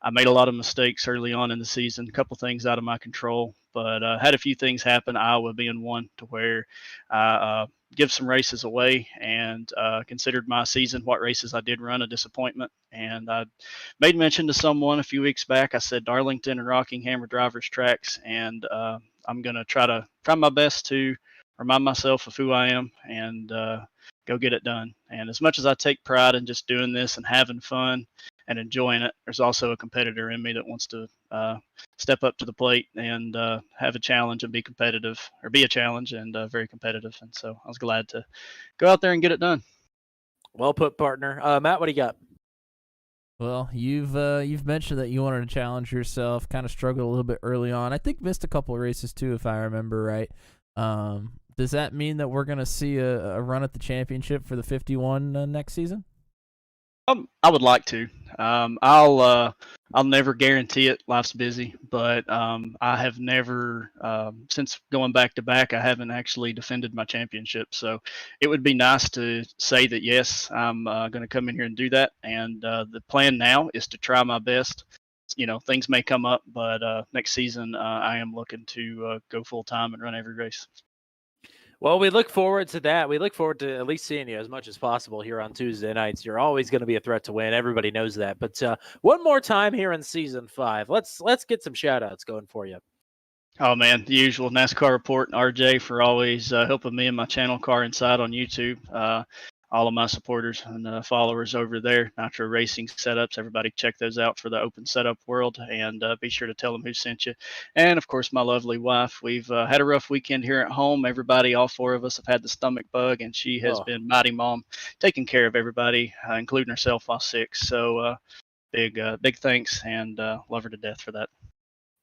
I made a lot of mistakes early on in the season, a couple things out of my control, but had a few things happen, Iowa being one, to where I give some races away and considered my season, what races I did run, a disappointment. And I made mention to someone a few weeks back. I said Darlington and Rockingham are drivers' tracks, and I'm going to try my best to remind myself of who I am and go get it done. And as much as I take pride in just doing this and having fun and enjoying it, there's also a competitor in me that wants to step up to the plate and have a challenge and be competitive, or be a challenge and very competitive. And so I was glad to go out there and get it done. Well put, partner. Matt, what do you got? Well, you've mentioned that you wanted to challenge yourself, kind of struggled a little bit early on. I think missed a couple of races too, if I remember right. Does that mean that we're going to see a run at the championship for the 51 next season? I would like to. I'll never guarantee it. Life's busy, but I have never, since going back to back, I haven't actually defended my championship. So it would be nice to say that yes, I'm going to come in here and do that. And the plan now is to try my best. You know, things may come up, but next season I am looking to go full time and run every race. Well, we look forward to that. We look forward to at least seeing you as much as possible here on Tuesday nights. You're always going to be a threat to win. Everybody knows that. But one more time here in season 5, let's get some shout outs going for you. Oh man, the usual NASCAR report and RJ for always helping me and my channel Car Inside on YouTube. All of my supporters and followers over there, Nitro Racing Setups. Everybody check those out for the open setup world, and be sure to tell them who sent you. And of course, my lovely wife. We've had a rough weekend here at home. Everybody, all 4 of us, have had the stomach bug, and she has been mighty mom, taking care of everybody, including herself while sick. So big thanks, and love her to death for that.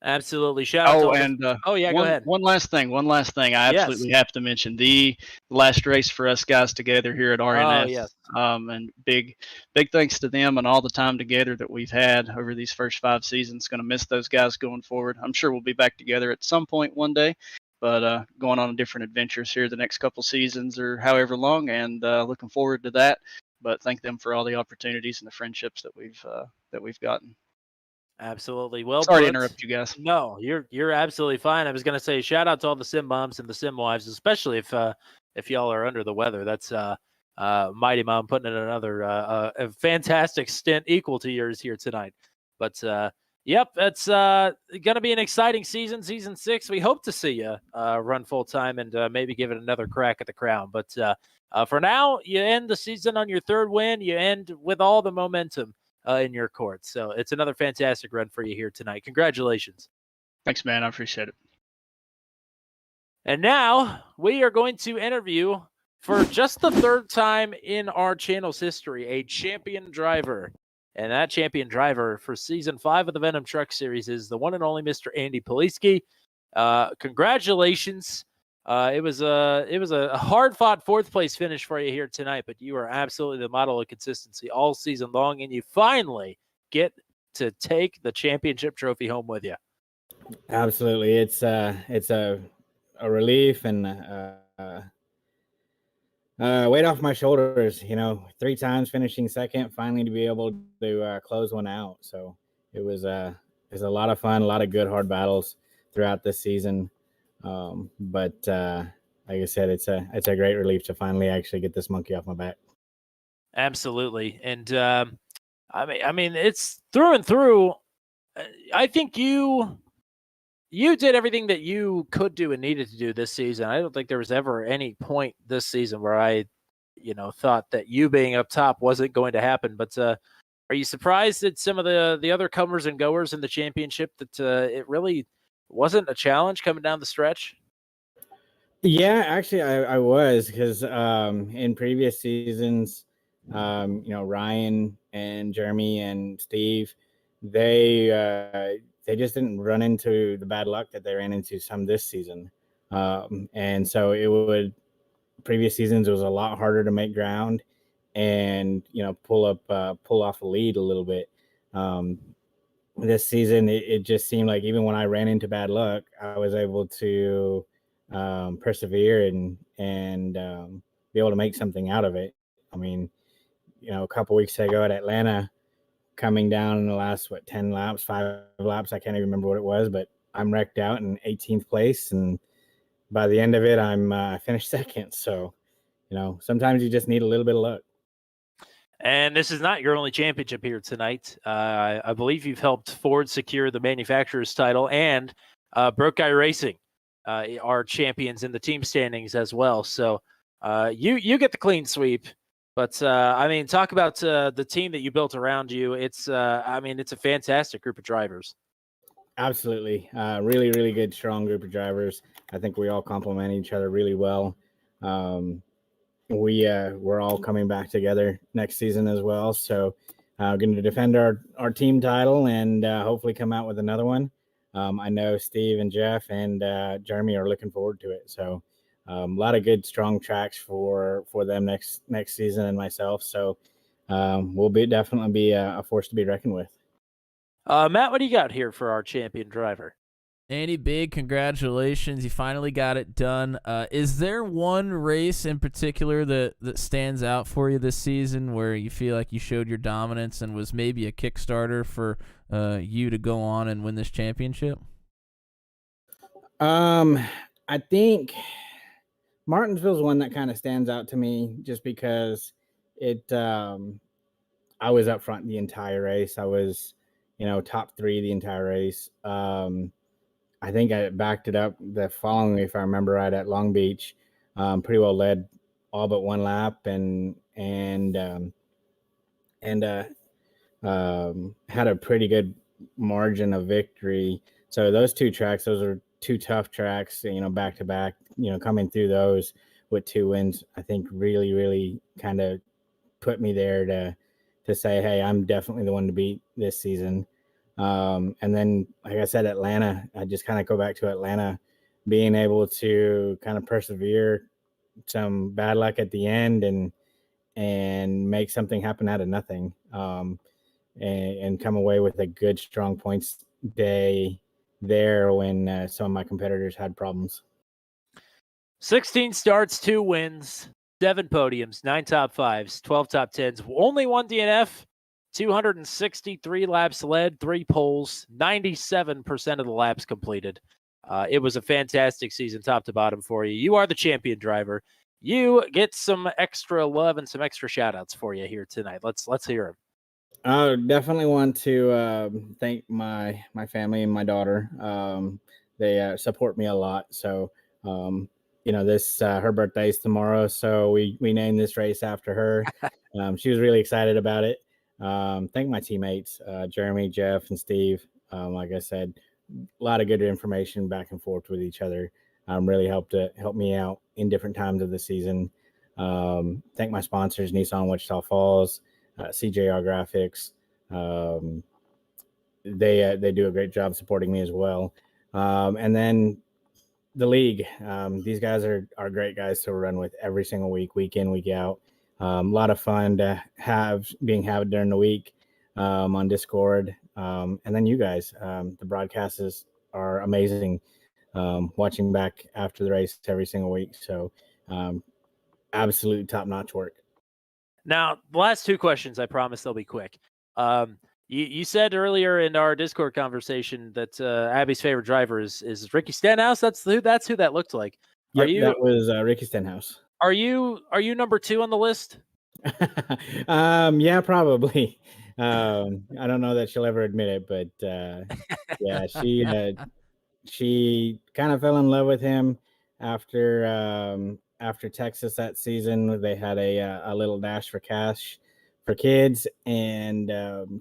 Absolutely. Shout out to all go ahead. One last thing. I absolutely have to mention the last race for us guys together here at RNS. Oh, yes. And big thanks to them and all the time together that we've had over these first 5 seasons. Going to miss those guys going forward. I'm sure we'll be back together at some point one day, but going on different adventures here the next couple seasons or however long, and looking forward to that. But thank them for all the opportunities and the friendships that we've gotten. Absolutely. Well, sorry to interrupt you guys. No, you're absolutely fine. I was going to say shout out to all the sim moms and the sim wives, especially if y'all are under the weather. That's Mighty Mom putting in another a fantastic stint equal to yours here tonight. But yep, it's going to be an exciting season 6. We hope to see you run full time and maybe give it another crack at the crown. But for now, you end the season on your 3rd win. You end with all the momentum in your court. So it's another fantastic run for you here tonight. Congratulations. Thanks, man. I appreciate it. And now we are going to interview, for just the 3rd time in our channel's history, a champion driver. And that champion driver for season 5 of the Venom Truck Series is the one and only Mr. Andy Poliski. Congratulations. It was a hard-fought 4th place finish for you here tonight, but you are absolutely the model of consistency all season long, and you finally get to take the championship trophy home with you. Absolutely, it's a relief and weight off my shoulders. 3 times finishing 2nd, finally to be able to close one out. So it was a lot of fun, a lot of good hard battles throughout this season. But like I said, it's a great relief to finally actually get this monkey off my back. Absolutely. And I mean it's through and through. I think you did everything that you could do and needed to do this season. I don't think there was ever any point this season where I thought that you being up top wasn't going to happen. But are you surprised at some of the other comers and goers in the championship that it really wasn't a challenge coming down the stretch? Yeah, actually, I was, because in previous seasons, Ryan and Jeremy and Steve, they just didn't run into the bad luck that they ran into some this season, and so previous seasons it was a lot harder to make ground and pull off a lead a little bit. This season, it just seemed like even when I ran into bad luck, I was able to persevere and be able to make something out of it. I mean, a couple weeks ago at Atlanta, coming down in the last 10 laps, 5 laps, I can't even remember what it was, but I'm wrecked out in 18th place, and by the end of it, I'm finished 2nd. So, sometimes you just need a little bit of luck. And this is not your only championship here tonight. I believe you've helped Ford secure the manufacturer's title, and Broke Guy Racing are champions in the team standings as well. So you get the clean sweep. But I mean, talk about the team that you built around you. It's it's a fantastic group of drivers. Absolutely, really, really good, strong group of drivers. I think we all complement each other really well. We're all coming back together next season as well. So going to defend our team title and hopefully come out with another one. I know Steve and Jeff and Jeremy are looking forward to it. So a lot of good, strong tracks for them next season and myself. So we'll definitely be a force to be reckoned with. Matt, what do you got here for our champion driver? Andy, big congratulations. You finally got it done. Is there one race in particular that stands out for you this season where you feel like you showed your dominance and was maybe a Kickstarter for you to go on and win this championship? I think Martinsville's one that kind of stands out to me just because it. I was up front the entire race. I was, top 3 the entire race. I think I backed it up the following, if I remember right, at Long Beach. Pretty well led all but one lap and had a pretty good margin of victory. So those 2 tracks, those are 2 tough tracks, back to back, coming through those with 2 wins, I think really, really kind of put me there to say, hey, I'm definitely the one to beat this season. And then, like I said, Atlanta, I just kind of go back to Atlanta, being able to kind of persevere, some bad luck at the end and make something happen out of nothing. And come away with a good, strong points day there when some of my competitors had problems. 16 starts, 2 wins, 7 podiums, 9 top 5s, 12 top 10s, only 1 DNF, 263 laps led, 3 poles, 97% of the laps completed. It was a fantastic season top to bottom for you. You are the champion driver. You get some extra love and some extra shout outs for you here tonight. Let's hear them. I definitely want to thank my family and my daughter. They support me a lot. So, this her birthday is tomorrow, so we named this race after her. She was really excited about it. Thank my teammates, Jeremy, Jeff, and Steve. Like I said, a lot of good information back and forth with each other. Really helped me out in different times of the season. Thank my sponsors, Nissan Wichita Falls, CJR Graphics. They do a great job supporting me as well. And then the league. These guys are great guys to run with every single week in, week out. A lot of fun to have during the week on Discord. And then you guys, the broadcasts are amazing. Watching back after the race every single week. So absolute top-notch work. Now, the last 2 questions, I promise they'll be quick. You said earlier in our Discord conversation that Abby's favorite driver is Ricky Stenhouse. That's who that looked like. Yep, that was Ricky Stenhouse. Are you number 2 on the list? Yeah, probably. I don't know that she'll ever admit it, but yeah, she kind of fell in love with him after Texas that season. They had a little dash for cash for kids, and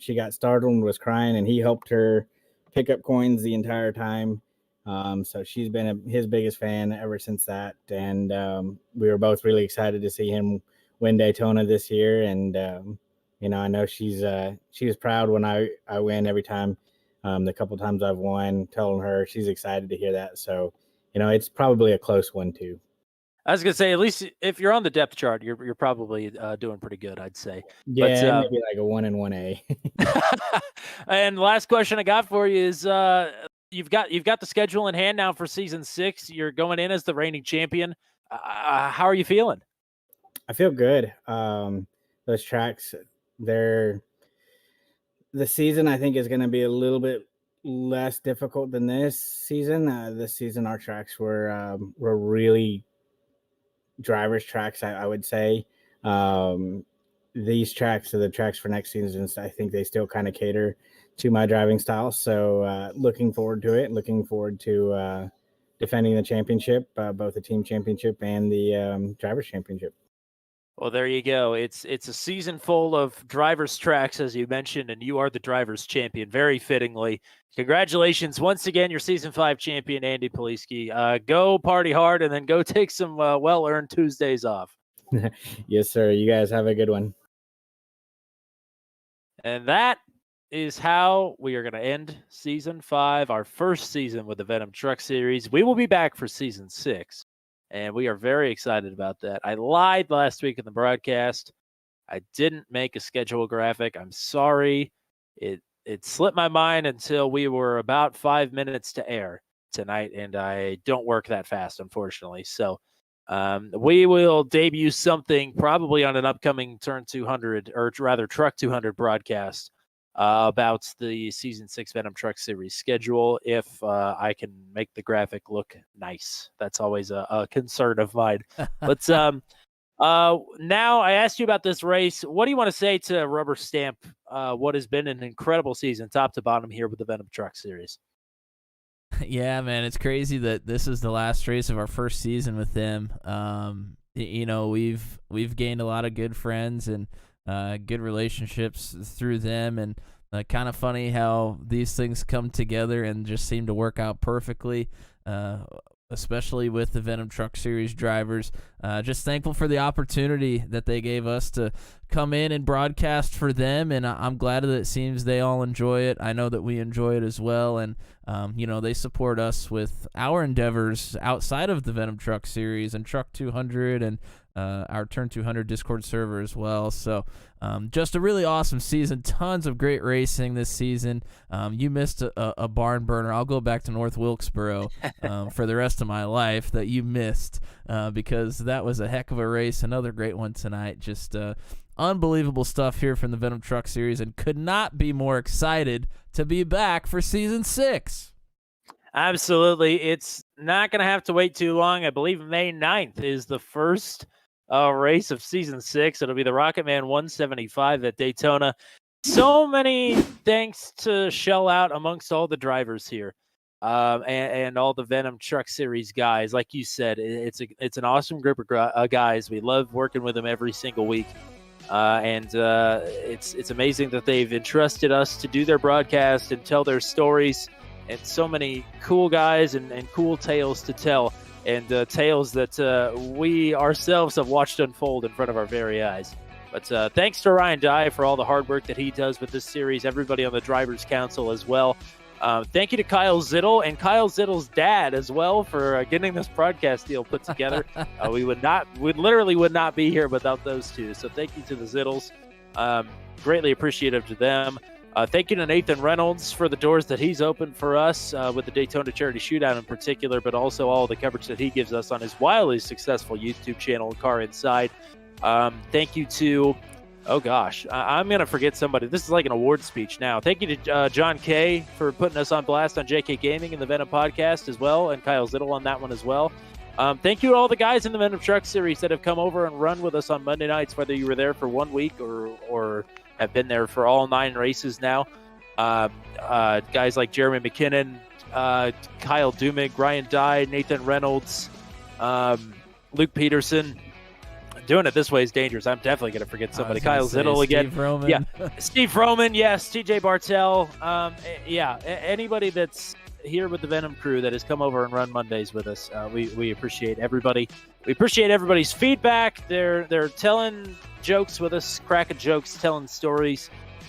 she got startled and was crying, and he helped her pick up coins the entire time. So she's been his biggest fan ever since that, and we were both really excited to see him win Daytona this year. And I know she was proud when I win every time. The couple times I've won, telling her, she's excited to hear that. So it's probably a close one too. I was gonna say, at least if you're on the depth chart, you're probably doing pretty good, I'd say. Yeah, but, maybe like a 1 and 1A. And the last question I got for you is, you've got the schedule in hand now for season 6. You're going in as the reigning champion. How are you feeling? I feel good. Those tracks, the season I think is going to be a little bit less difficult than this season. This season our tracks were really driver's tracks, I would say. These tracks are the tracks for next season. I think they still kind of cater to my driving style. So looking forward to it. Looking forward to defending the championship, both the team championship and the driver's championship. Well, there you go. It's a season full of drivers' tracks, as you mentioned, and you are the drivers' champion, very fittingly. Congratulations once again, your season 5 champion, Andy Poliski. Go party hard, and then go take some well-earned Tuesdays off. Yes, sir. You guys have a good one. And that is how we are going to end season 5, our first season with the Venom Truck Series. We will be back for season 6. And we are very excited about that. I lied last week in the broadcast. I didn't make a schedule graphic. I'm sorry. It slipped my mind until we were about 5 minutes to air tonight, and I don't work that fast, unfortunately. So we will debut something probably on an upcoming Turn 200, or rather Truck 200 broadcast about the Season 6 Venom Truck Series schedule if I can make the graphic look nice. That's always a concern of mine. But now I asked you about this race. What do you want to say to Rubber Stamp what has been an incredible season top to bottom here with the Venom Truck Series? Yeah, man, it's crazy that this is the last race of our first season with them. We've gained a lot of good friends and good relationships through them, and kind of funny how these things come together and just seem to work out perfectly. Especially with the Venom Truck Series drivers. Just thankful for the opportunity that they gave us to come in and broadcast for them, and I'm glad that it seems they all enjoy it. I know that we enjoy it as well, and they support us with our endeavors outside of the Venom Truck Series and Truck 200 and our Turn 200 Discord server as well. So just a really awesome season. Tons of great racing this season. You missed a barn burner. I'll go back to North Wilkesboro for the rest of my life that you missed because that was a heck of a race. Another great one tonight. Just unbelievable stuff here from the Venom Truck Series, and could not be more excited to be back for Season 6. Absolutely. It's not going to have to wait too long. I believe May 9th is the first race of Season 6. It'll be the Rocket Man 175 at Daytona. So many thanks to shell out amongst all the drivers here and all the Venom Truck Series guys. Like you said, it's an awesome group of guys. We love working with them every single week. It's amazing that they've entrusted us to do their broadcast and tell their stories, and so many cool guys and cool tales to tell, and tales that we ourselves have watched unfold in front of our very eyes. But thanks to Ryan Dye for all the hard work that he does with this series, everybody on the Drivers' Council as well. Thank you to Kyle Zittel and Kyle Zittel's dad as well for getting this broadcast deal put together. We literally would not be here without those two. So thank you to the Zittels. Greatly appreciative to them. Thank you to Nathan Reynolds for the doors that he's opened for us with the Daytona Charity Shootout in particular, but also all the coverage that he gives us on his wildly successful YouTube channel, Car Inside. Thank you to, I'm going to forget somebody. This is like an award speech now. Thank you to John Kay for putting us on blast on JK Gaming and the Venom podcast as well, and Kyle Zittel on that one as well. Thank you to all the guys in the Venom Truck Series that have come over and run with us on Monday nights, whether you were there for 1 week or have been there for all 9 races now. Guys like Jeremy McKinnon, Kyle Dumig, Ryan Dye, Nathan Reynolds, Luke Peterson. Doing it this way is dangerous. I'm definitely going to forget somebody. Kyle Zittel again. Steve Roman. Yeah, Steve Roman. Yes, TJ Bartell. Anybody that's here with the Venom crew that has come over and run Mondays with us. We appreciate everybody. We appreciate everybody's feedback. They're telling jokes with us, cracking jokes, telling stories.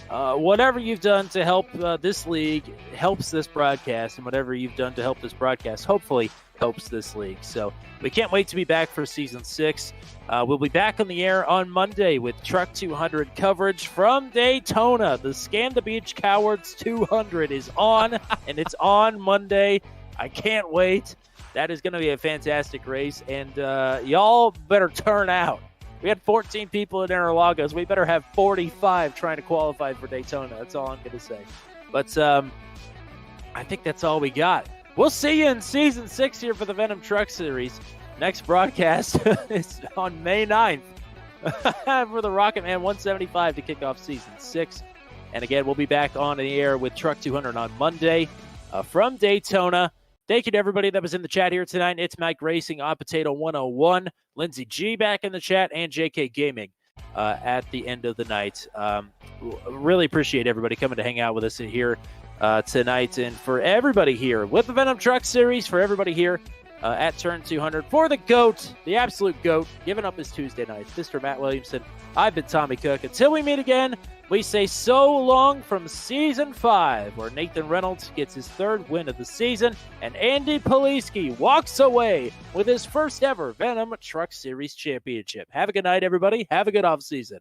Whatever you've done to help this league helps this broadcast, and whatever you've done to help this broadcast hopefully helps this league. So we can't wait to be back for Season 6. We'll be back on the air on Monday with Truck 200 coverage from Daytona. The Scan the Beach Cowards 200 is on, and it's on Monday. I can't wait. That is going to be a fantastic race, and y'all better turn out. We had 14 people in Interlagos. We better have 45 trying to qualify for Daytona. That's all I'm going to say. But I think that's all we got. We'll see you in Season 6 here for the Venom Truck Series. Next broadcast is on May 9th for the Rocket Man 175 to kick off Season 6. And again, we'll be back on the air with Truck 200 on Monday from Daytona. Thank you to everybody that was in the chat here tonight. It's Mike Racing, On Potato 101, Lindsey G back in the chat, and JK Gaming at the end of the night. Really appreciate everybody coming to hang out with us here tonight. And for everybody here with the Venom Truck Series, for everybody here at Turn 200, for the GOAT, the absolute GOAT, giving up his Tuesday nights, Mr. Matt Williamson, I've been Tommy Cook. Until we meet again, we say so long from Season 5, where Nathan Reynolds gets his 3rd win of the season, and Andy Poliski walks away with his first ever Venom Truck Series championship. Have a good night, everybody. Have a good offseason.